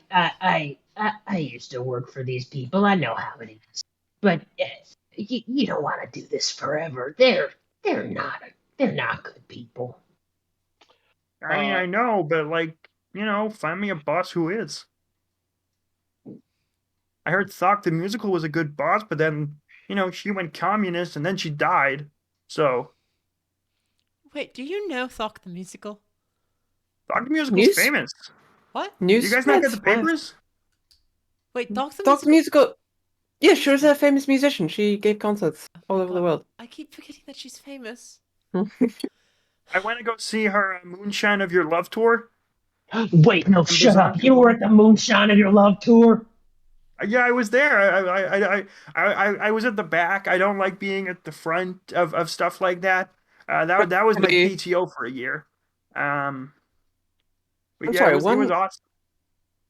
used to work for these people. I know how it is. But you don't want to do this forever. They're not they're not good people. I mean, I know, but like, find me a boss who is. I heard Sock the Musical was a good boss, but then, she went communist and then she died. So, Wait, do you know Thok the musical? Sock the Musical's News? famous. What? You guys not get the Newsprint? papers? Wait, Thok the Dog the musical? musical. Yeah, she was a famous musician. She gave concerts Oh all my over the God. world. I keep forgetting that she's famous. I went to go see her Moonshine of Your Love tour. Wait, no, And shut up. You were at the Moonshine of Your Love tour? Yeah, I was there. I was at the back. I don't like being at the front of stuff like that. That was my Probably- PTO for a year. But I'm yeah, sorry, it was one awesome.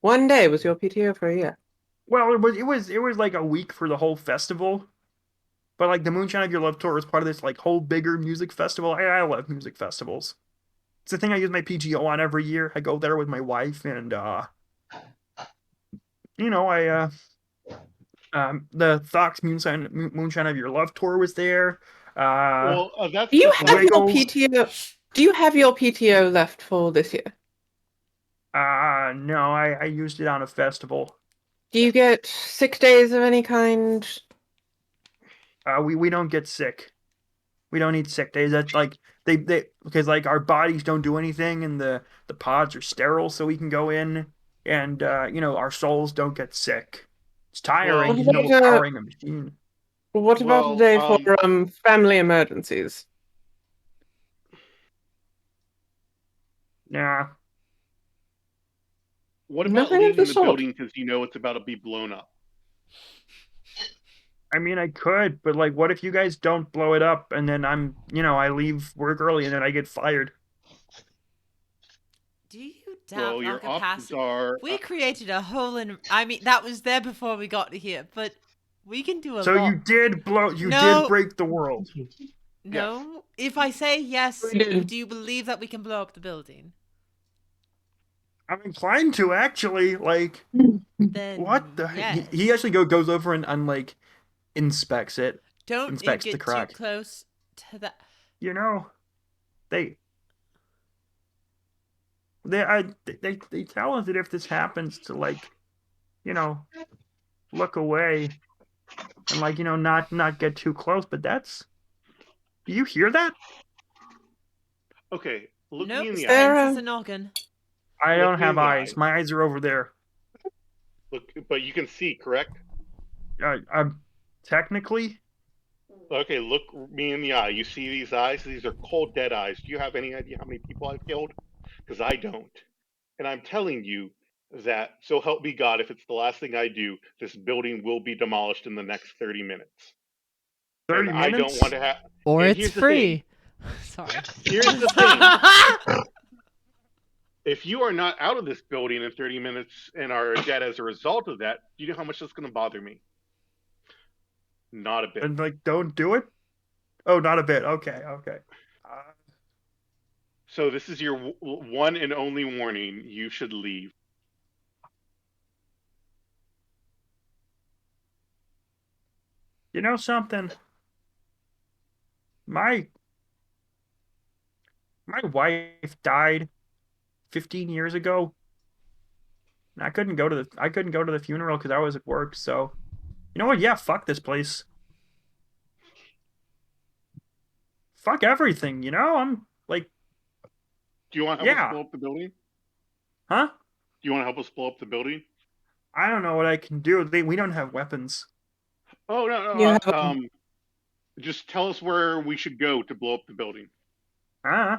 One day was your PTO for a year. Well, it was like a week for the whole festival. But like the Moonshine of Your Love tour is part of this like whole bigger music festival. I love music festivals. It's the thing I use my PGO on every year. I go there with my wife and I the Fox Moonshine of Your Love tour was there. Well, that's Do you the have your Wiggles. PTO? Do you have your PTO left for this year? No, I used it on a festival. Do you get sick days of any kind? We don't get sick. We don't need sick days. That's like they because like our bodies don't do anything and the pods are sterile, so we can go in and our souls don't get sick. It's tiring well, because What we're about powering a machine. what about a well. day for family emergencies? Nah, What about Nothing of the leaving the sort. building because you know it's about to be blown up? I mean I could, but like, what if you guys don't blow it up and then I leave work early and then I get fired? Do you doubt Well, our your options capacity? are We created a hole in. I mean, that was there before we got here, but we can do a So lot. you did No, break the world. yes. no. If I say yes, We did. do you believe that we can blow up the building? I'm inclined to actually like Then what the yes. he actually goes over and like inspects it, Don't you inspects the get too crack. close to that. You know, they they tell us that if this happens to like, you know, look away and like, not get too close, but that's do you hear that? Okay, look me Nope, in the eye. There, Spencer's a noggin. I Look don't me in have the eyes. eye. My eyes are over there. Look, but you can see, correct? I'm technically Okay, look me in the eye. You see these eyes? These are cold, dead eyes. Do you have any idea how many people I've killed? Because I don't. And I'm telling you that, so help me God, if it's the last thing I do, this building will be demolished in the next 30 minutes. And 30 I don't want minutes. to have. Or And it's here's the thing. free. Sorry. Here's the thing. If you are not out of this building in 30 minutes and are dead as a result of that, do you know how much that's going to bother me? Not a bit. And like don't do it? Oh, not a bit. Okay, okay. Uh, So this is your one and only warning. You should leave. you know something? My my wife died 15 years ago. And I couldn't go to the funeral because I was at work. So you know what? Yeah, fuck this place. Fuck everything. I'm like, Do you want to help us yeah, blow up the building? huh? Do you want to help us blow up the building? I don't know what I can do. We don't have weapons. Oh no, no. you have Just tell us where we should go to blow up the building. Huh?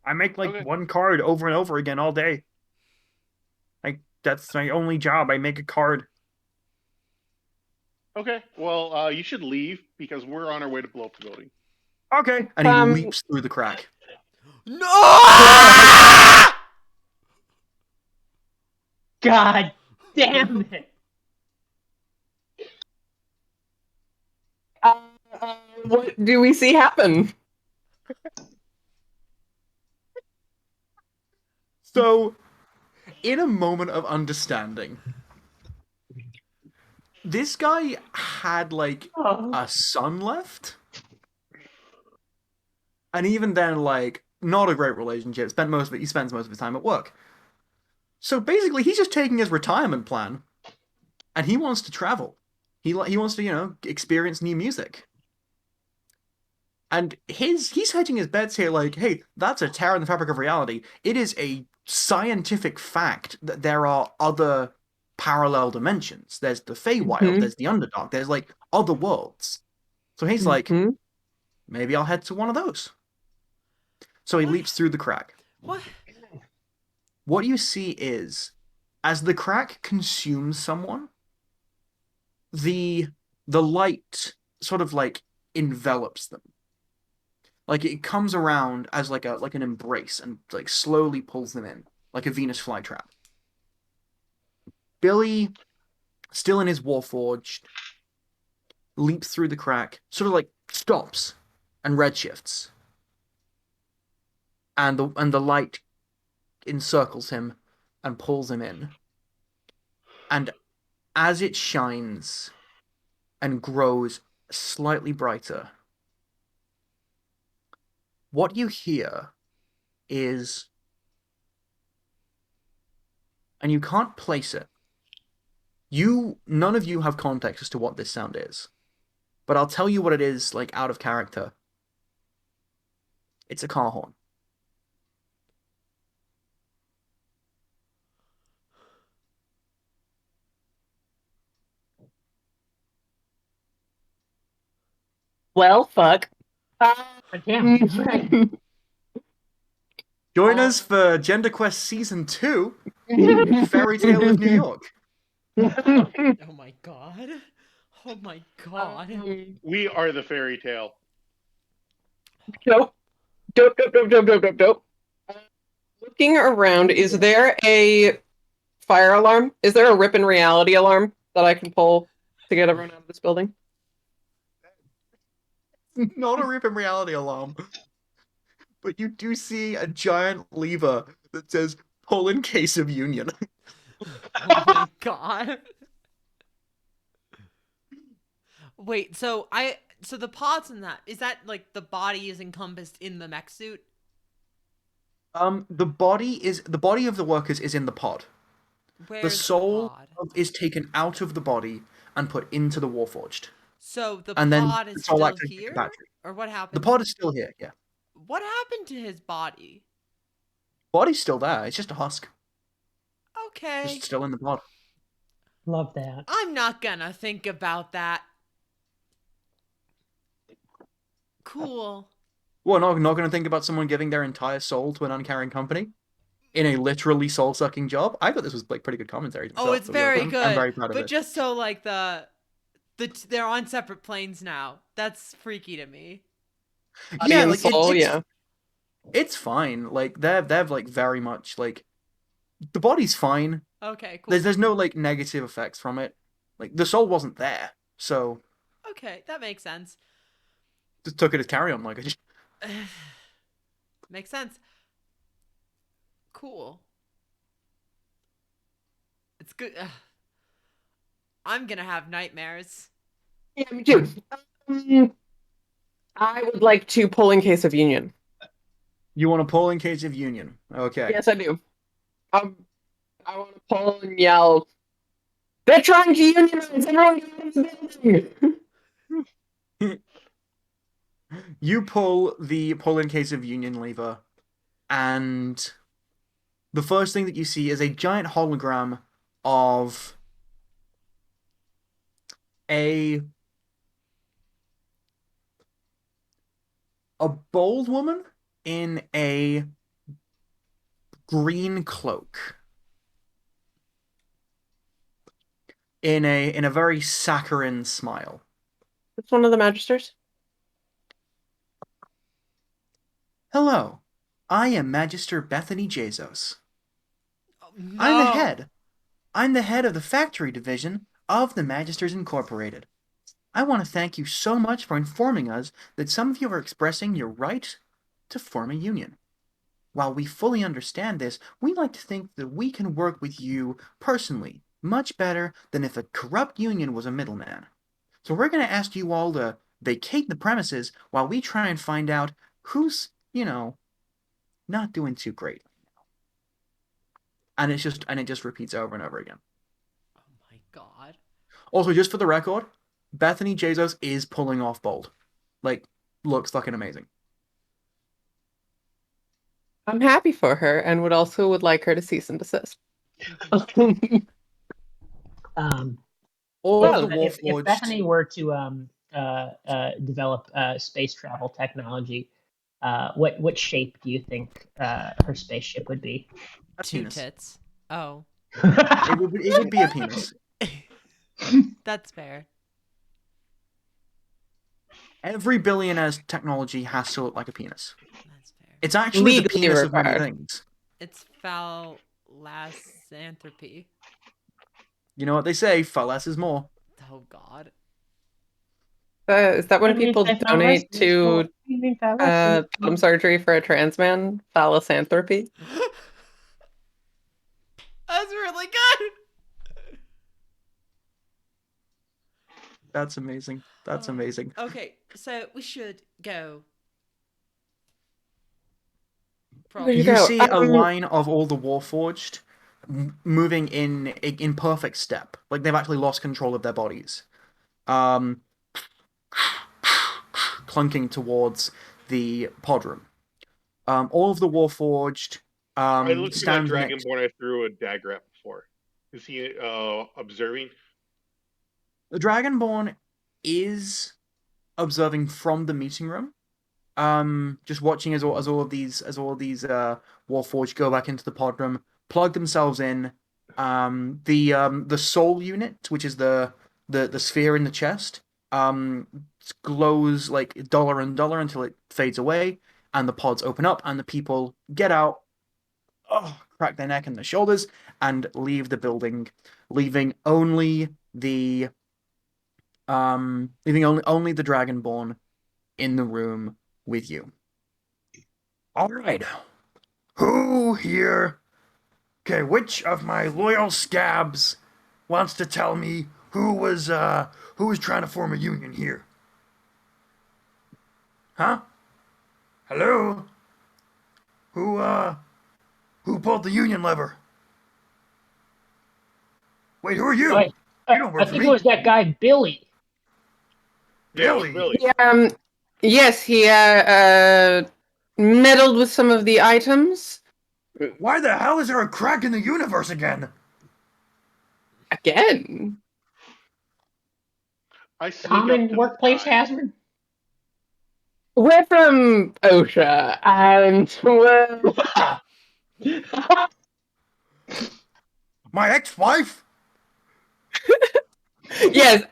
I make like Okay. one card over and over again all day. Like that's my only job. I make a card. Okay. Well, you should leave because we're on our way to blow up the building. Okay, and he um. leaps through the crack. No! God damn it! What do we see happen? So, in a moment of understanding, this guy had like Oh. a son left, and even then, like not a great relationship. He spends most of his time at work. So basically, he's just taking his retirement plan, and he wants to travel. He wants to experience new music. And he's hedging his bets here, like, hey, that's a tear in the fabric of reality. It is a scientific fact that there are other parallel dimensions. There's the Feywild, there's the Underdark, there's like other worlds. So he's like, Mhm. maybe I'll head to one of those. So he What? leaps through the crack. What? What you see is, as the crack consumes someone, the light sort of like envelops them. Like it comes around as like an embrace and like slowly pulls them in, like a Venus flytrap. Billy, still in his warforged, leaps through the crack, sort of like stops and redshifts. And the light encircles him and pulls him in. And as it shines and grows slightly brighter, what you hear is, and you can't place it. None of you have context as to what this sound is, but I'll tell you what it is, like, out of character. It's a car horn. Well, fuck. Damn, that's right. Join us for GenderQuest Season 2, Fairy Tale of New York. Oh my god. Oh my god. We are the fairy tale. Nope. Dope. Looking around, is there a fire alarm? Is there a rip in reality alarm that I can pull to get everyone out of this building? Not a rip in reality alarm. But you do see a giant lever that says, pull in case of union. Oh my god. Wait, so the pods in that, is that like the body is encompassed in the mech suit? The body of the workers is in the pod. Where's The soul pod? is taken out of the body and put into the Warforged. So the And then pod is the soul still acts like a here? battery. Or what The happened? pod is still here, yeah. What happened to his body? Body's still there, it's just a husk. Okay. Just still in the pod. Love that. I'm not gonna think about that. Cool. Well, not gonna think about someone giving their entire soul to an uncaring company in a literally soul-sucking job? I thought this was, like, pretty good commentary to myself. Oh, it's to be honest. very I'm good. very proud of But it. just so like they're on separate planes now. That's freaky to me. Body Yeah, and like, soul, it's fine. Like, they're like very much like, the body's fine. Okay, cool. There's no like negative effects from it. Like, the soul wasn't there, so Okay, that makes sense. just took it as carry-on luggage. Makes sense. Cool. It's good. I'm gonna have nightmares. Yeah, me too. I would like to pull in case of union. You want to pull in case of union? Okay. Yes, I do. I want to pull and yell, "They're trying to unionize! Everyone get out of the building!" You pull the pull in case of union lever, and the first thing that you see is a giant hologram of a bald woman in a green cloak, in a very saccharine smile. It's one of the magisters. Hello, I am Magister Bethany Jesus. Oh, no. I'm the head of the factory division of the Magisters Incorporated. I want to thank you so much for informing us that some of you are expressing your right to form a union. While we fully understand this, we like to think that we can work with you personally much better than if a corrupt union was a middleman. So we're going to ask you all to vacate the premises while we try and find out who's, not doing too great. And it just repeats over and over again. Oh my god. Also, just for the record, Bethany Jesus is pulling off bold. Like, looks fucking amazing. I'm happy for her and would like her to cease and desist. All of the If Warforged. Bethany were to develop space travel technology, what shape do you think her spaceship would be? A Two penis. tits. Oh. It would be a penis. That's fair. Every billionaire's technology has to look like a penis. That's fair. It's actually the Legally penis of many required. things. It's phallacyanthropy. You know what they say, far less is more. Oh God. Is that when What do you mean people say far less donate is more? to What do you mean far less is more? bottom surgery for a trans man? Phallosanthropy? That's really good. That's amazing. That's amazing. Okay, so we should go. Where'd Probably. you You go? see a line of all the Warforged moving in perfect step, like they've actually lost control of their bodies. Um, clunking towards the pod room. All of the Warforged I look for that stand next. dragonborn I threw a dagger at before. Is he observing? The Dragonborn is observing from the meeting room. Just watching as all of these Warforged go back into the pod room, plug themselves in. The soul unit, which is the sphere in the chest, glows like dollar and dollar until it fades away, and the pods open up, and the people get out, crack their neck and their shoulders, and leave the building, leaving only only the Dragonborn in the room with you. All right. Who here? Okay, which of my loyal scabs wants to tell me who was trying to form a union here? Huh? Hello? Who pulled the union lever? Wait, who are you? Wait, You don't I work for think me. it was that guy Billy. Yeah, it was Billy. Billy. Yes, he meddled with some of the items. Why the hell is there a crack in the universe again? Again. I sneak up Common to the workplace guy. hazard. We're from OSHA, and My ex-wife? yes,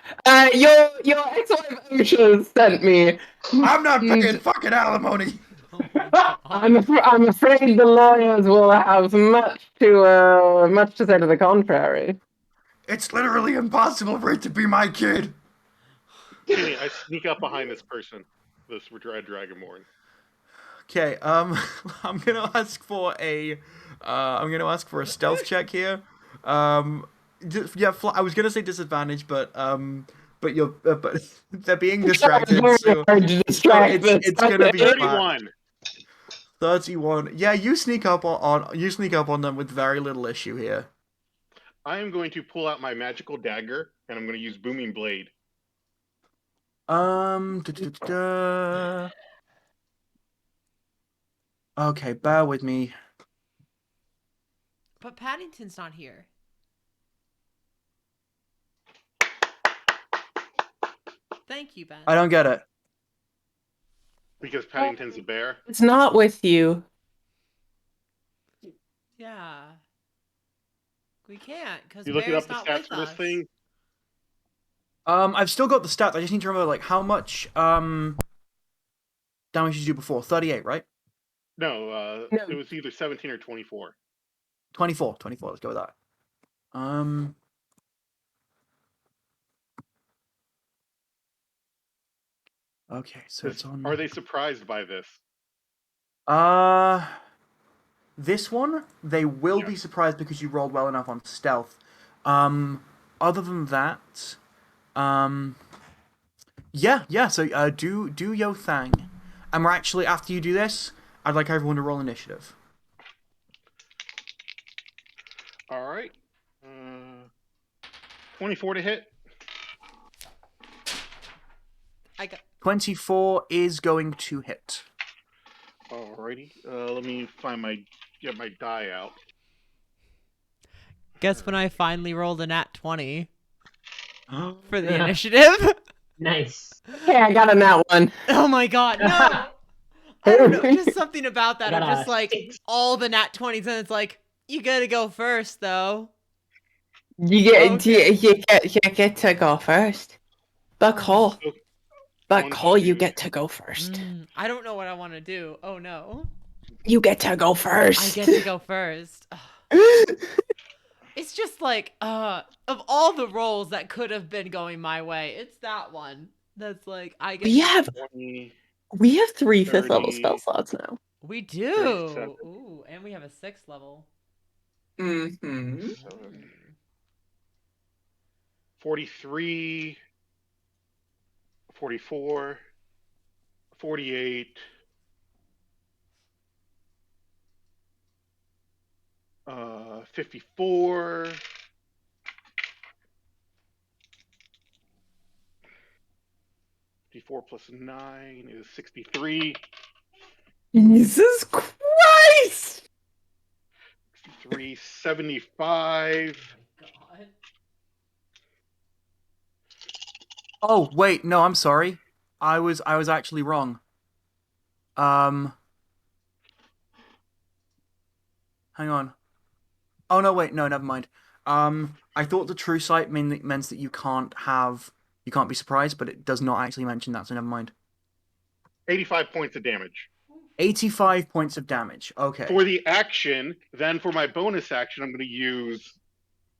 your ex-wife OSHA sent me. I'm not paying And fucking alimony. Oh my God. I'm afraid the lawyers will have much to say to the contrary. It's literally impossible for it to be my kid. Kenny, I sneak up behind this person, this red dragonborn. Okay, I'm gonna ask for a stealth check here. Yeah, I was gonna say disadvantage, but they're being distracted, Very so hard to distract this. it's gonna be fine. 31. 31. Yeah, you sneak up on them with very little issue here. I am going to pull out my magical dagger and I'm going to use booming blade. Da, da, da, da. Okay, bear with me. But Paddington's not here. Thank you, Ben. I don't get it. Because Paddington's a bear. It's not with you. Yeah. We can't, because You looking Bear's up the not stats with for this us. thing? I've still got the stats. I just need to remember like how much damage did you do before? 38, right? No, No. it was either 17 or 24. 24. 24. Let's go with that. Okay, so it's on. Are they surprised by this? This one they will Yeah. be surprised because you rolled well enough on stealth. Other than that, yeah. So do your thing, and we're actually after you do this, I'd like everyone to roll initiative. All right. 24 to hit. I got 24 is going to hit. Alrighty. Let me get my die out. Guess when I finally rolled a nat 20 for the Yeah. initiative. Nice. Okay, I got a nat one. Oh my God, no! I don't know, just something about that. I I'm got just a like 6. all the nat 20s, and it's like you gotta go first, though. You get Okay. you get to go first. But Cole, Okay. but One, Cole, you two. get to go first. I don't know what I want to do. Oh no. You get to go I first. get to go first. It's just like, of all the roles that could have been going my way, it's that one. That's like I get We to. have 20, we have 3 fifth level spell 30, slots now. We 37, do. Ooh, and we have a 6th level. Mm-hmm. 43, 44, 48, 54, 54 plus 9 is 63, Jesus Christ! 63, 75. Oh my god. Oh, wait, no, I'm sorry. I was actually wrong. Um, hang on. Oh no, wait, no, never mind. I thought the true sight meant that you can't be surprised, but it does not actually mention that, so never mind. 85 points of damage. 85 points of damage. Okay. For the action, then for my bonus action, I'm going to use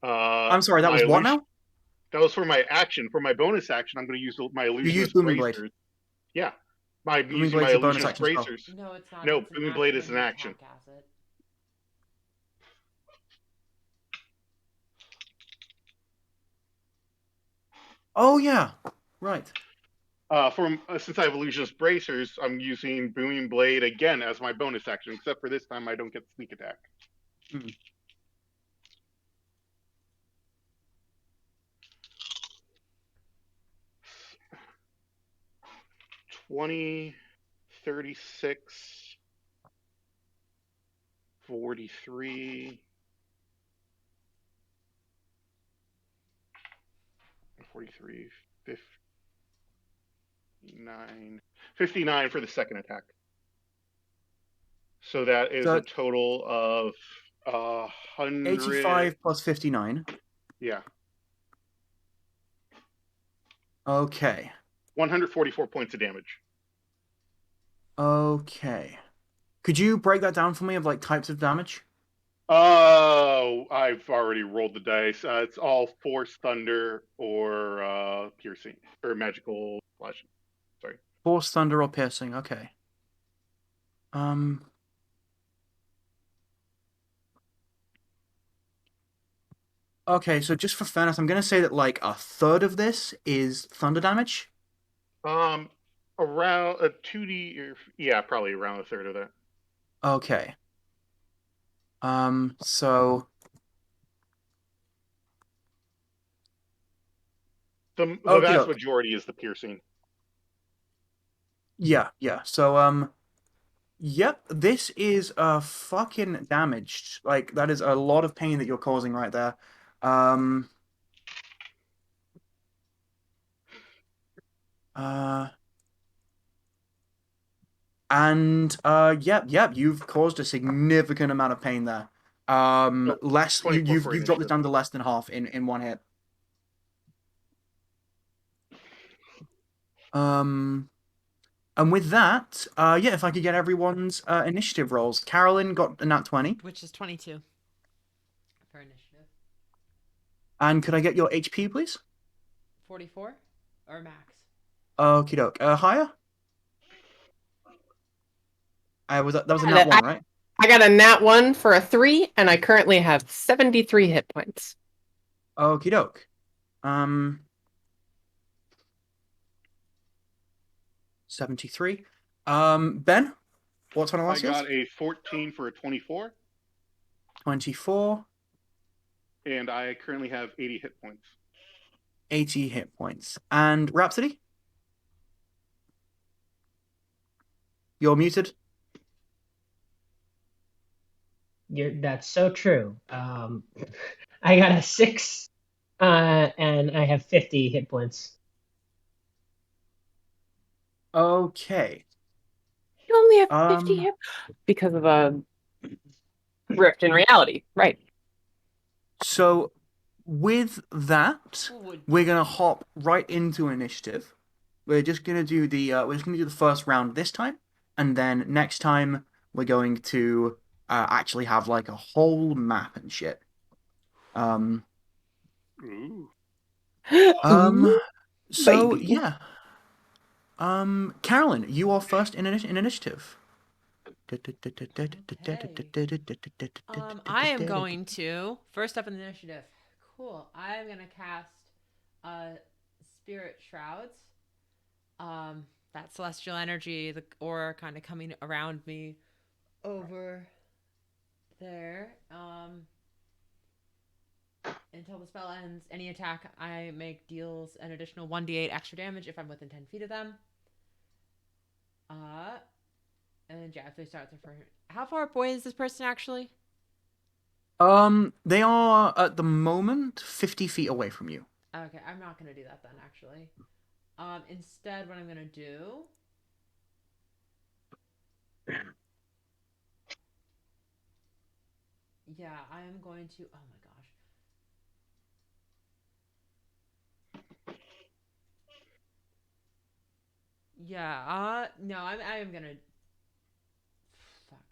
I'm sorry, that my was what illusion. now? That was for my action. For my bonus action, I'm going to use my You used illusionist Booming Blade. bracers. Yeah, I'm Booming using my Blade's a bonus illusionist action spell. bracers. No, it's not. No, It's an Booming Blade is action an and action. attack acid. Oh yeah, right. Since I have illusionist bracers, I'm using Booming Blade again as my bonus action. Except for this time, I don't get sneak attack. Hmm. 20, 36, 43, 43, 59, 59 for the second attack. So that is So a total of 100. 85 plus 59. Yeah, Okay. 144 points of damage. Okay. Could you break that down for me of like types of damage? Oh, I've already rolled the dice. It's all force, thunder, or piercing, or magical slashing. Sorry. Force, thunder, or piercing. Okay. Um. Okay, so just for fairness, I'm gonna say that like a third of this is thunder damage. Um, around a 2D, yeah, probably around a third of that. Okay. So The okie vast doke. majority is the piercing. Yeah, yeah. So yep, this is fucking damaged. Like that is a lot of pain that you're causing right there. Um. Uh. And yep, you've caused a significant amount of pain there. So Less 24 for you've dropped this initiative. down to less than half in one hit. Um, and with that, yeah, if I could get everyone's initiative rolls. Carolyn got a nat 20, Which is 22 for initiative. and could I get your HP, please? 44 or max? Okie doke. Higher? That was a And nat 1, right? I got a nat 1 for a 3, and I currently have 73 hit points. Okie doke. 73. Ben, what's on I last got a 14 for a 24, 24. and I currently have 80 hit points. 80 hit points. And Rhapsody? You're muted. That's so true. I got a 6, and I have 50 hit points. Okay. You only have 50 Um, hit because of a rift in reality, right? so with that, Would we're gonna hop right into initiative. We're just gonna do the first round this time, and then next time we're going to actually have like a whole map and shit. Um, Ooh. um, so Baby. yeah. Carolyn, you are first in initiative. I am going to first up in the initiative. Cool. I am gonna cast Spirit Shrouds. That celestial energy, the aura kind of coming around me over there. Until the spell ends, any attack I make deals an additional 1d8 extra damage if I'm within 10 feet of them. And yeah, if they start their first. How far away is this person actually? They are at the moment 50 feet away from you. Okay, I'm not gonna do that then actually. Instead, what I'm gonna do. Yeah, I am going to. Oh my gosh. Yeah. No, I am gonna. Fuck.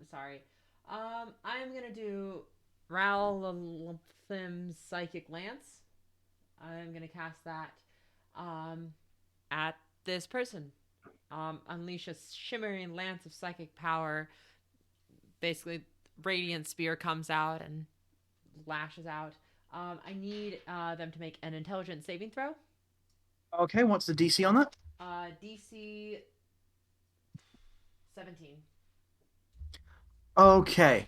Sorry. I am gonna do Ralthim's Psychic Lance. I'm gonna cast that, at this person. Unleash a shimmering lance of psychic power. Basically, radiant spear comes out and lashes out. I need them to make an intelligence saving throw. Okay, what's the DC on that? DC 17. Okay.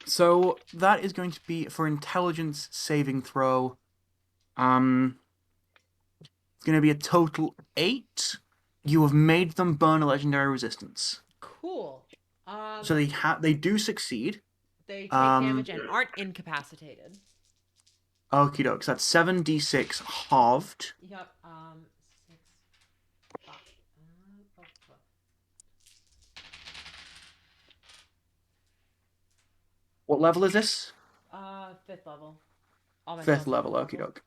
So that is going to be for intelligence saving throw. It's going to be a total 8. You have made them burn a legendary resistance. Cool. So they do succeed. They take damage and aren't incapacitated. Okie doke. So that's 7d6 halved. Yep. 6. What level is this? 5th level. All my 5th spells are level. fifth Okie doke.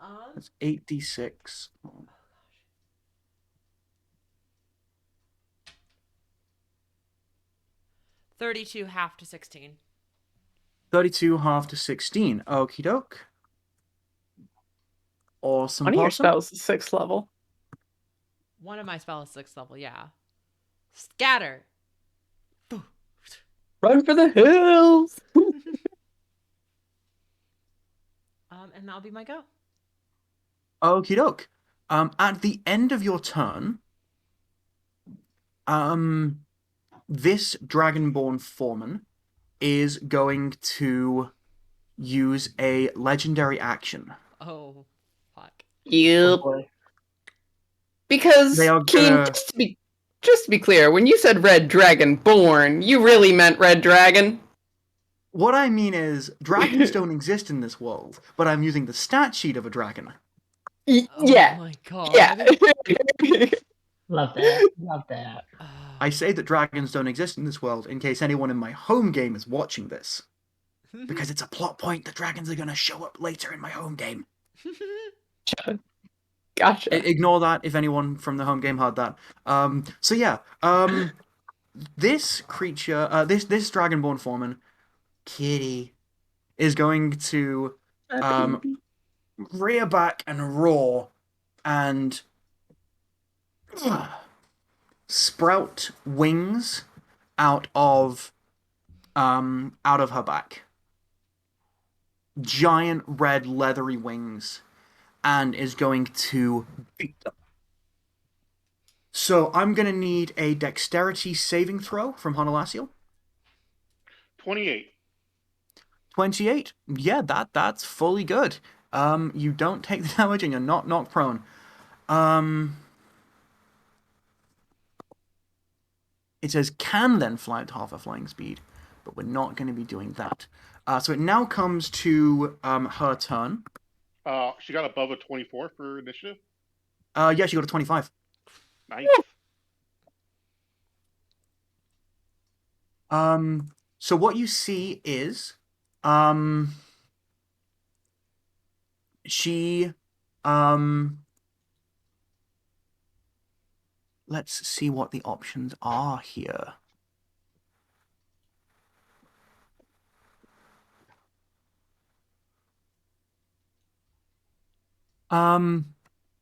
Um. That's 8d6. Oh gosh. 32 half to 16. 32 half to 16. Okie doke. Awesome. One of your Possum. spells is 6th level. One of my spells is 6th level, yeah. Scatter. Run for the hills! And that'll be my go. Okie doke. At the end of your turn, this Dragonborn foreman is going to use a legendary action. Oh, fuck. Yep. boy. Because, They are Keen, gonna- just to be clear, when you said Red Dragon Born, you really meant Red Dragon? What I mean is, dragons don't exist in this world, but I'm using the stat sheet of a dragon. Oh Yeah. my god. Yeah. Love that. Love that. I say that dragons don't exist in this world in case anyone in my home game is watching this. Because it's a plot point that dragons are going to show up later in my home game. Gotcha. Ignore that if anyone from the home game heard that. So yeah, this creature, this Dragonborn foreman, Kitty, is going to rear back and roar and sprout wings out of her back. Giant red leathery wings, and is going to beat them. So I'm going to need a dexterity saving throw from Honolasiel. 28. 28. Yeah, that's fully good. You don't take the damage and you're not knocked prone. It says can then fly at half a flying speed, but we're not going to be doing that. So it now comes to her turn. She got above a 24 for initiative. Yeah, she got a 25. Nice. So what you see is, she, let's see what the options are here.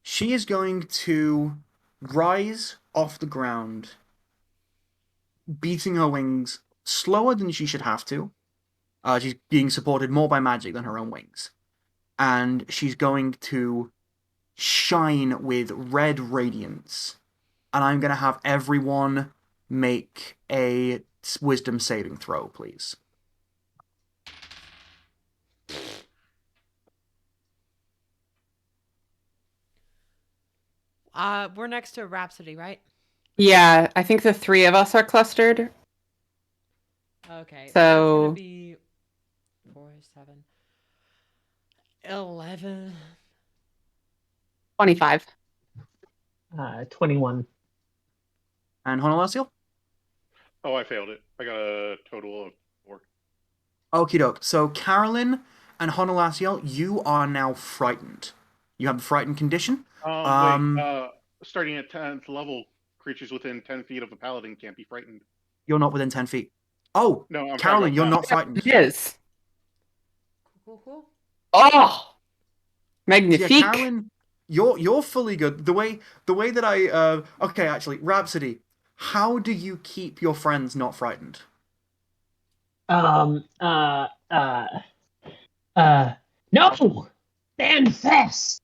She is going to rise off the ground, beating her wings slower than she should have to. She's being supported more by magic than her own wings. And she's going to shine with red radiance. And I'm going to have everyone make a wisdom saving throw, please. We're next to Rhapsody, right? Yeah, I think the three of us are clustered. Okay. So- That's gonna be 4, 7, 11. 25. 21. And Honolasiel? Oh, I failed it. I got a total of 4. Okie doke. So, Carolyn and Honolasiel, you are now frightened. You have the frightened condition. Starting at 10th level, creatures within 10 feet of a paladin can't be frightened. You're not within 10 feet. Oh, No, I'm Carolyn, talking you're about not frightened. It is. Cool. Oh! So yeah, Magnifique. Carolyn, you're fully good. The way that I okay, actually, Rhapsody, how do you keep your friends not frightened? No! Stand fast!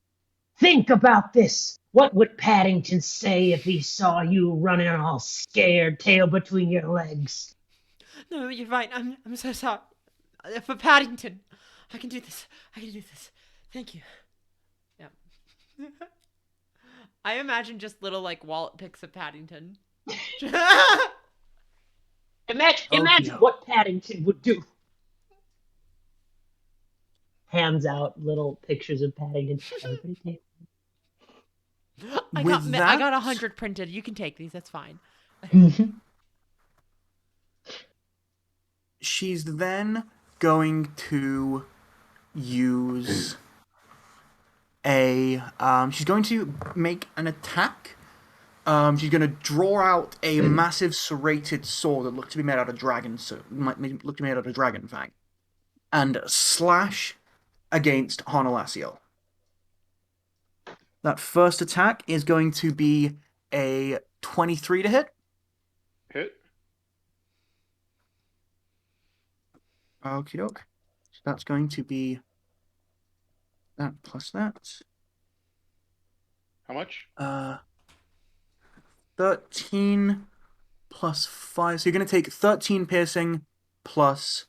Think about this! What would Paddington say if he saw you running all scared, tail between your legs? No, you're right. I'm so sorry. For Paddington, I can do this. Thank you. Yeah. I imagine just little like wallet pics of Paddington. Imagine what Paddington would do. Hands out little pictures of Paddington. Everybody take. I With got that- 100 printed. You can take these. That's fine. She's then going to use she's going to make an attack. She's going to draw out a massive serrated sword that looks to be made out of dragon, so might look to be made out of dragon fang, and slash against Honolasiel. That first attack is going to be a 23 to hit. Hit. Okie doke. So that's going to be that plus that. How much? 13 plus 5. So you're going to take 13 piercing plus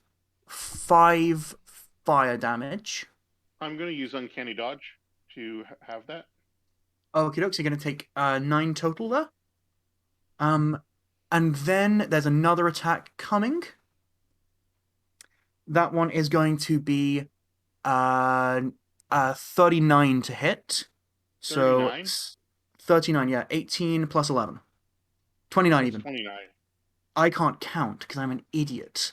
5 fire damage. I'm going to use Uncanny Dodge to have that. Okie doke. So you're going to take 9 total there. And then there's another attack coming. That one is going to be 39 to hit. So 39? 39, yeah. 18 plus 11. 29 even. 29. I can't count because I'm an idiot.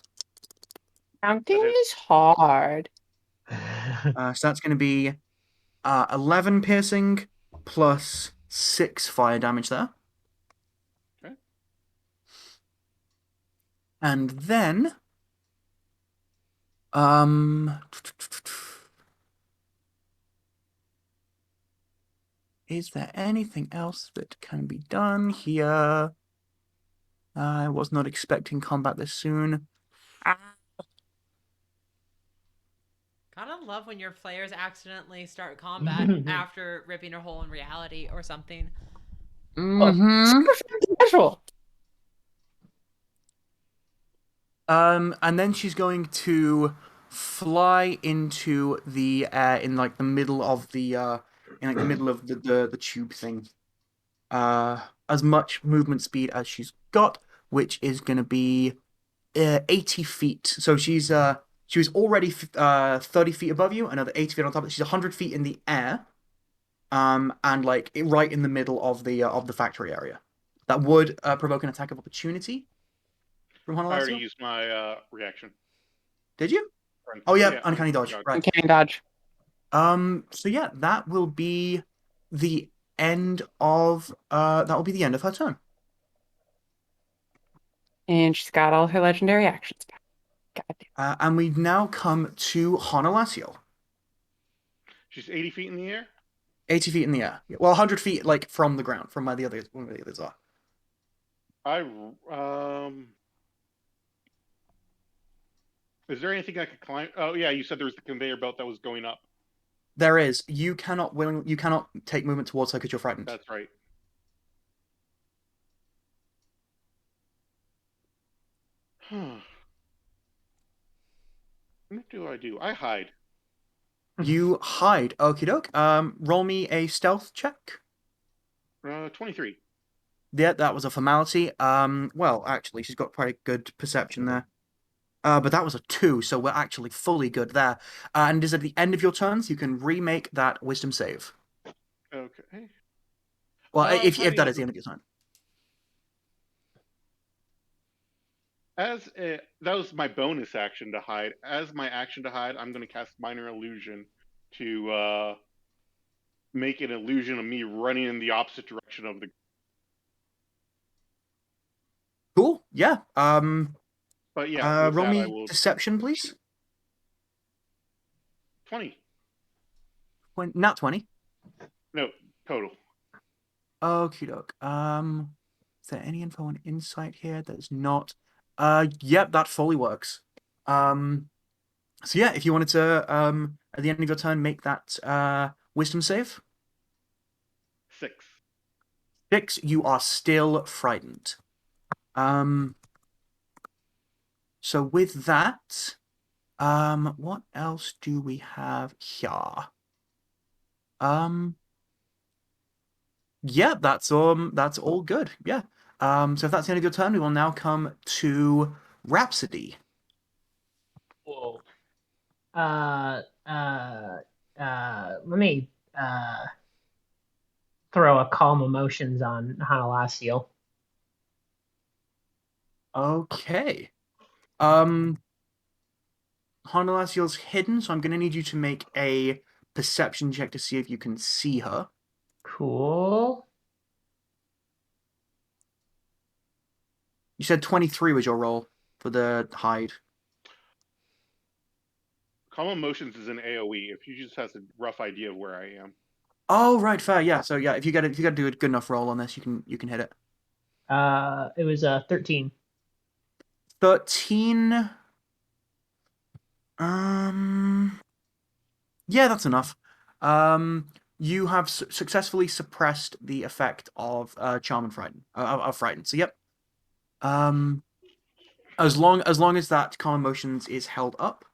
Counting That is hard. So that's going to be 11 piercing plus 6 fire damage there. Okay. And then is there anything else that can be done here? I was not expecting combat this soon. Gotta love when your players accidentally start combat after ripping a hole in reality or something. Mm-hmm. Casual. And then she's going to fly into the air in like the middle of the the tube thing. As much movement speed as she's got, which is going to be 80 feet. So she was already 30 feet above you, another 80 feet on top of it. She's 100 feet in the air. And like right in the middle of the factory area. That would provoke an attack of opportunity from I already Honolasiel. used my reaction. Did you? Oh yeah, uncanny dodge. Right. Uncanny dodge. So yeah, that will be the end of her turn. And she's got all her legendary actions back. God damn. And we've now come to Honolasiel. She's 80 feet in the air? 80 feet in the air. Well, 100 feet like from the ground, from where where the others are. I is there anything I could climb? Oh yeah, you said there was the conveyor belt that was going up. There is. You cannot take movement towards her because you're frightened. That's right. What do I do? I hide. You hide. Okie doke. Roll me a stealth check. 23. Yeah, that was a formality. Well, actually, she's got quite a good perception there. But that was a 2, so we're actually fully good there. And it is at the end of your turns, you can remake that wisdom save. Okay. Well, if that hiding is the end of your turn. that was my bonus action to hide. As my action to hide, I'm going to cast minor illusion to make an illusion of me running in the opposite direction of the. Cool. Yeah. But yeah, with Roll that, I me will deception, please. 20. Not 20. No, total. Okie doke. Is there any info on insight here? There's not. Yep, that fully works. So yeah, if you wanted to, at the end of your turn, make that wisdom save. 6. 6, you are still frightened. So with that, what else do we have here? Yeah, that's all good. Yeah. So if that's the end of your turn, we will now come to Rhapsody. Whoa. Let me throw a calm emotions on Hanalacio. Okay. Honolasiel's hidden, so I'm gonna need you to make a perception check to see if you can see her. Cool. You said 23 was your roll for the hide. Calm emotions is an AOE. If you just has a rough idea of where I am. Oh, right, fair. Yeah. So yeah, if you got to do a good enough roll on this, you can hit it. It was 13. 13. Yeah, that's enough. You have successfully suppressed the effect of charm and frighten of frighten. So yep. As long as that calm emotions is held up.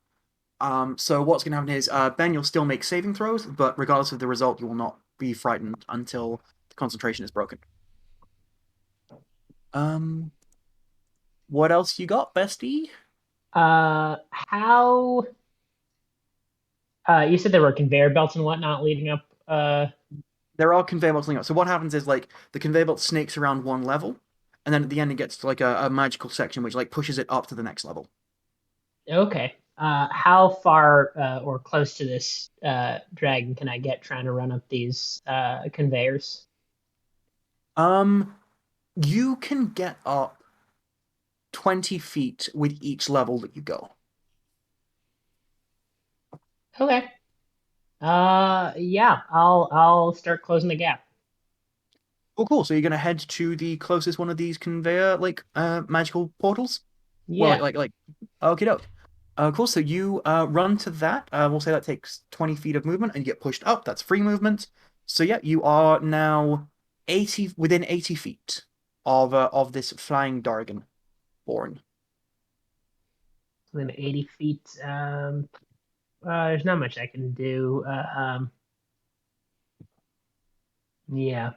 So what's going to happen is, Ben, you'll still make saving throws, but regardless of the result, you will not be frightened until the concentration is broken. What else you got, bestie? How? You said there were conveyor belts and whatnot leading up. There are conveyor belts linked up. So what happens is like the conveyor belt snakes around one level, and then at the end it gets to like a magical section which like pushes it up to the next level. Okay. How far or close to this dragon can I get trying to run up these conveyors? You can get up 20 feet with each level that you go. Okay. Yeah, I'll start closing the gap. Oh, cool. So you're gonna head to the closest one of these conveyor like magical portals? Well, Yeah. okay, doke. Cool. So you run to that. We'll say that takes 20 feet of movement, and you get pushed up. That's free movement. So yeah, you are now within 80 feet of this flying Dargon born. Within 80 feet. There's not much I can do. Yeah.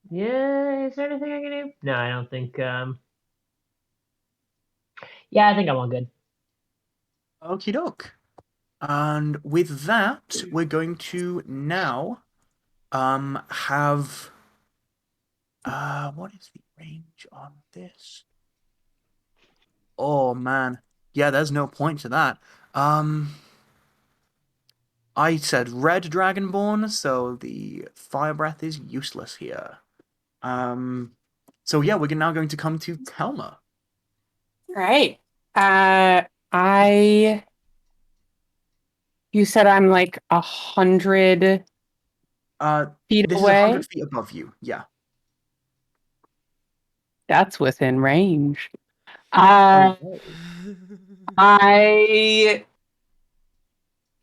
Yeah, is there anything I can do? No, I don't think. Yeah, I think I'm all good. Okie doke. And with that, we're going to now have what is the range on this? Oh man. Yeah, there's no point to that. I said red dragonborn, so the fire breath is useless here. So yeah, we're now going to come to Telma. Right. I You said I'm like 100 feet This is away. 100 feet above you. Yeah. That's within range. I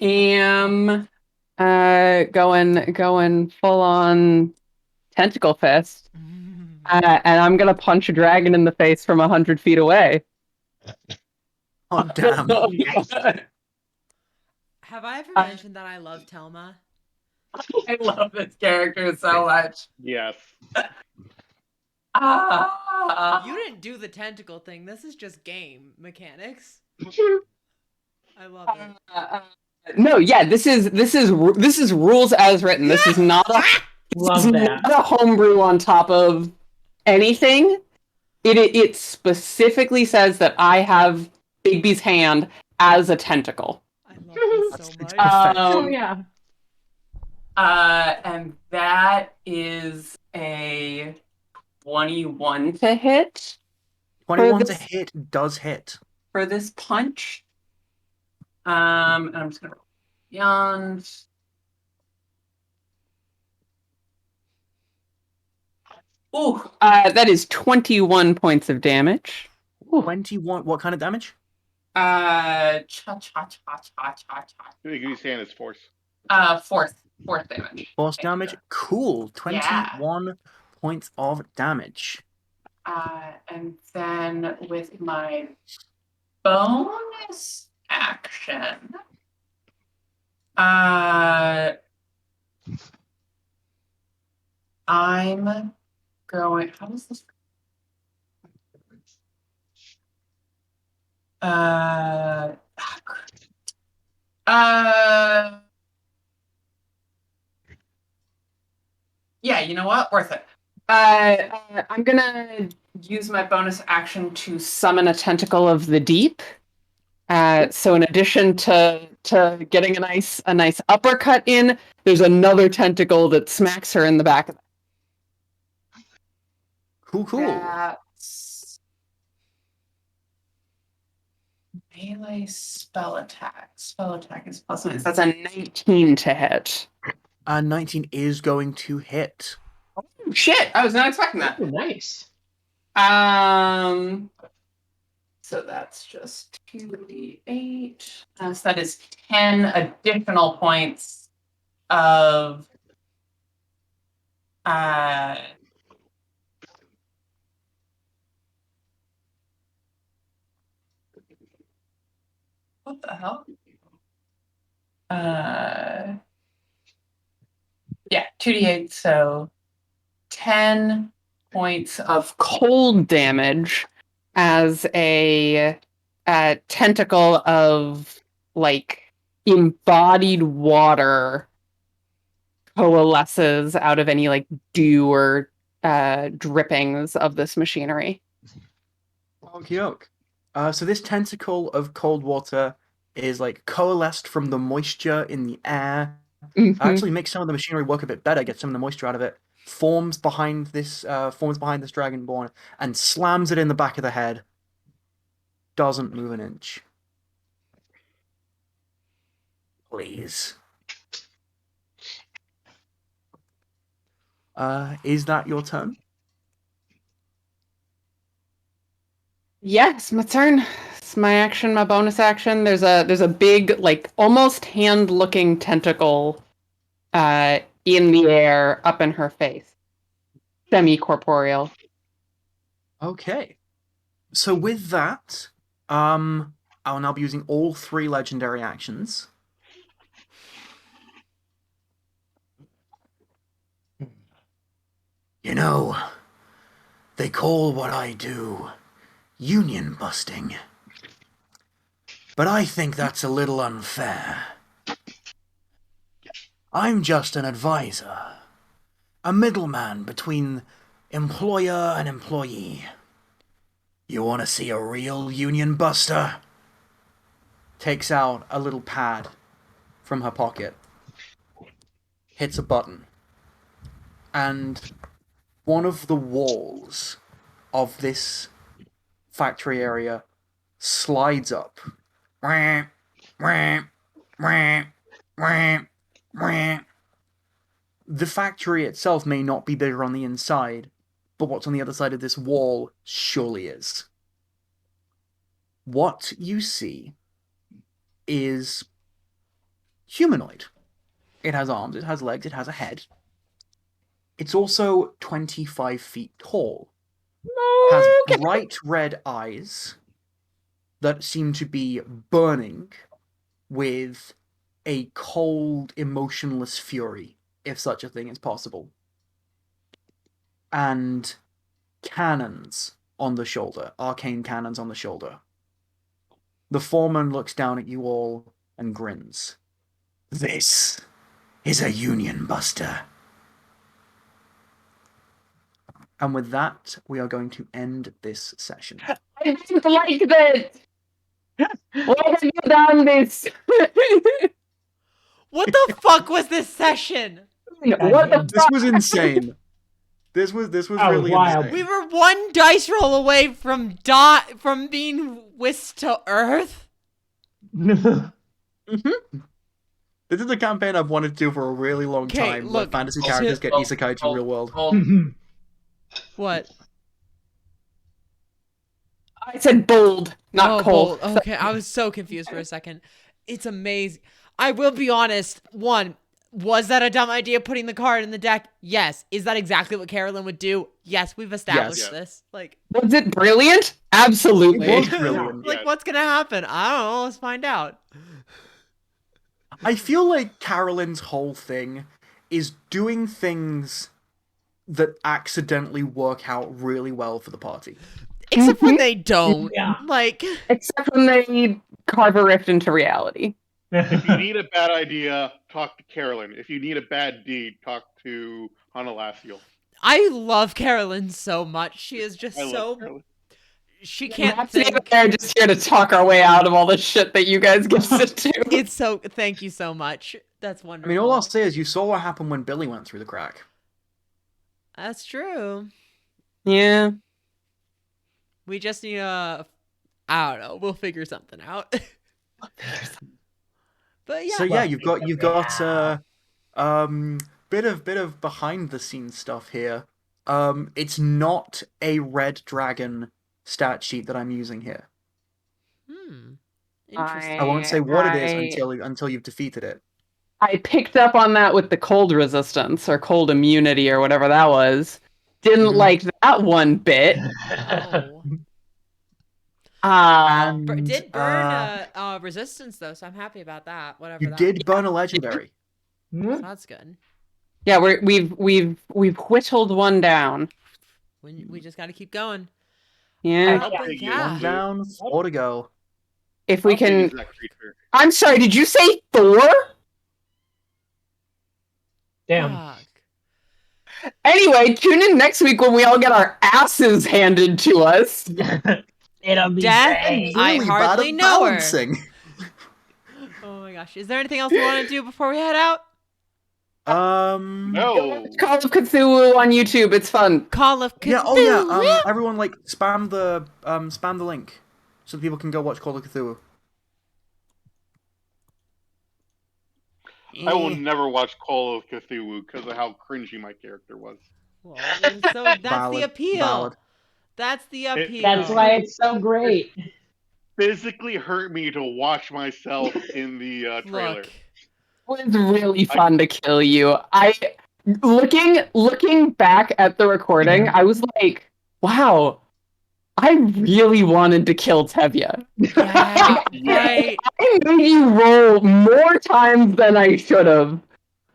am going full on tentacle fist, and I'm gonna punch a dragon in the face from 100 feet away. Oh, damn. Have I ever mentioned that I love Telma? I love this character so much. Yes. You didn't do the tentacle thing. This is just game mechanics. I love it. No, yeah, this is rules as written. This is not a Love that. not a homebrew on top of anything. It specifically says that I have Bigby's hand as a tentacle. I love this so It's much. perfect. Oh yeah. And that is a 21 to hit 21 to this- hit does hit. for this punch. And I'm just gonna roll beyond. Ooh, that is 21 points of damage. Ooh. 21. What kind of damage? Cha. Bigby's hand is force. Fourth damage. Force Thank damage. you. Cool. Yeah. 21 points of damage. And then with my bonus action, I'm going. How does this? Yeah, you know what? Worth it. I'm gonna use my bonus action to summon a tentacle of the deep. So in addition to getting a nice uppercut in, there's another tentacle that smacks her in the back of the Cool. That's melee spell attack. Spell attack is plus 9. That's a 19 to hit. 19 is going to hit. Oh, shit, I was not expecting that. Oh, nice. So that's just 2d8. So that is 10 additional points of what the hell? Yeah, 2d8, so 10 points of cold damage as a tentacle of like embodied water coalesces out of any like dew or drippings of this machinery. Okie so this tentacle of cold water is like coalesced from the moisture in the air. Actually makes some of the machinery work a bit better, gets some of the moisture out of it, forms behind this dragonborn, and slams it in the back of the head. Doesn't move an inch. Please. Is that your turn? Yes, my turn. It's my action, my bonus action. There's a big, like almost hand-looking tentacle in the air up in her face. Semi-corporeal. Okay. So with that, I'll now be using all 3 legendary actions. You know, they call what I do union busting. But I think that's a little unfair. I'm just an advisor, a middleman between employer and employee. You want to see a real union buster? Takes out a little pad from her pocket, hits a button, and one of the walls of this factory area slides up. The factory itself may not be bigger on the inside, but what's on the other side of this wall surely is. What you see is humanoid. It has arms, it has legs, it has a head. It's also 25 feet tall. Has bright red eyes that seem to be burning with a cold, emotionless fury, if such a thing is possible. And cannons on the shoulder, arcane cannons on the shoulder. The foreman looks down at you all and grins. This is a Union Buster. And with that, we are going to end this session. I didn't like this. Why have you done this? What the fuck was this session? What the This was insane. This was Oh, really wild. insane. We were one dice roll away from being whisked to Earth. This is a campaign I've wanted to do for a really long Okay, time, where look, fantasy characters get isekai to real world. What? I said bold, not cold. Bold. Okay, I was so confused for a second. It's amazing. I will be honest. One, was that a dumb idea putting the card in the deck? Yes. Is that exactly what Carolyn would do? Yes, we've established Yes. this. Like, Was it brilliant? Absolutely. It was brilliant. like, what's gonna happen? I don't know. Let's find out. I feel like Carolyn's whole thing is doing things that accidentally work out really well for the party. Except when they don't. Yeah. Like, Except when they carve a rift into reality. If you need a bad idea, talk to Carolyn. If you need a bad deed, talk to Hanalassiel. I love Carolyn so much. She is just I love so. Carolyn. She can't That's it. think. They're just here to talk our way out of all the shit that you guys give us to do. It's so. Thank you so much. That's I wonderful. mean, all I'll say is you saw what happened when Billy went through the crack. That's true. Yeah. We just need a. I don't know. We'll figure something out. But yeah. So yeah, you've got Yeah. bit of behind the scenes stuff here. It's not a red dragon stat sheet that I'm using here. Interesting. I won't say what it is I- until you've defeated it. I picked up on that with the cold resistance or cold immunity or whatever that was. Didn't Mhm. like that one bit. Oh. And, Did burn resistance though, so I'm happy about that. Whatever you that did burn a legendary. so that's good. Yeah, we've whittled one down. We just got to keep going. Yeah. Oh, but yeah. One down, 4 to go. If we How big can. is that creature? I'm sorry. Did you say Thor? Damn. Fuck. Anyway, tune in next week when we all get our asses handed to us. It'll be Death? great. I Really hardly bad at know her. balancing. Oh my gosh. Is there anything else we want to do before we head out? No. Call of Cthulhu on YouTube. It's fun. Call of Cthulhu. Yeah, oh yeah, everyone like spam the link so people can go watch Call of Cthulhu. I will never watch Call of Cthulhu because of how cringy my character was. Well, so that's the Valid, appeal. valid. That's the appeal. That's why it's so great. Physically hurt me to watch myself in the trailer. Look. It was really fun to kill you. Looking back at the recording, I was like, wow, I really wanted to kill Tevye. Yeah, right. I made you roll more times than I should have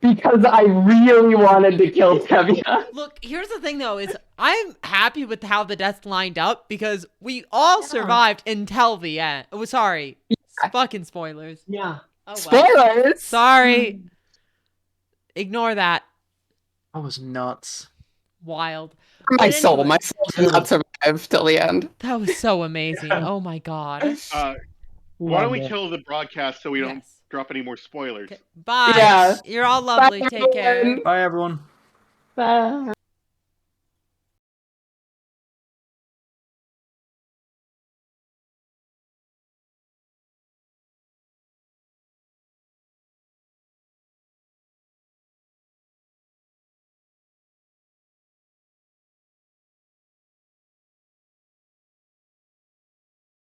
because I really wanted to kill Tevye. Look, here's the thing though, is I'm happy with how the deaths lined up because we all survived until the end. Oh, sorry. Fucking spoilers. Yeah. Oh, well. Spoilers! Sorry. Ignore that. That was nuts. Wild. My But soul anyway, did not survive till the end. that was so amazing. Oh my god. Why don't Loved we it. kill the broadcast so we don't Yes. drop any more spoilers? Okay, bye. Yeah. You're all lovely. Bye, Take care. everyone. Bye everyone. Bye.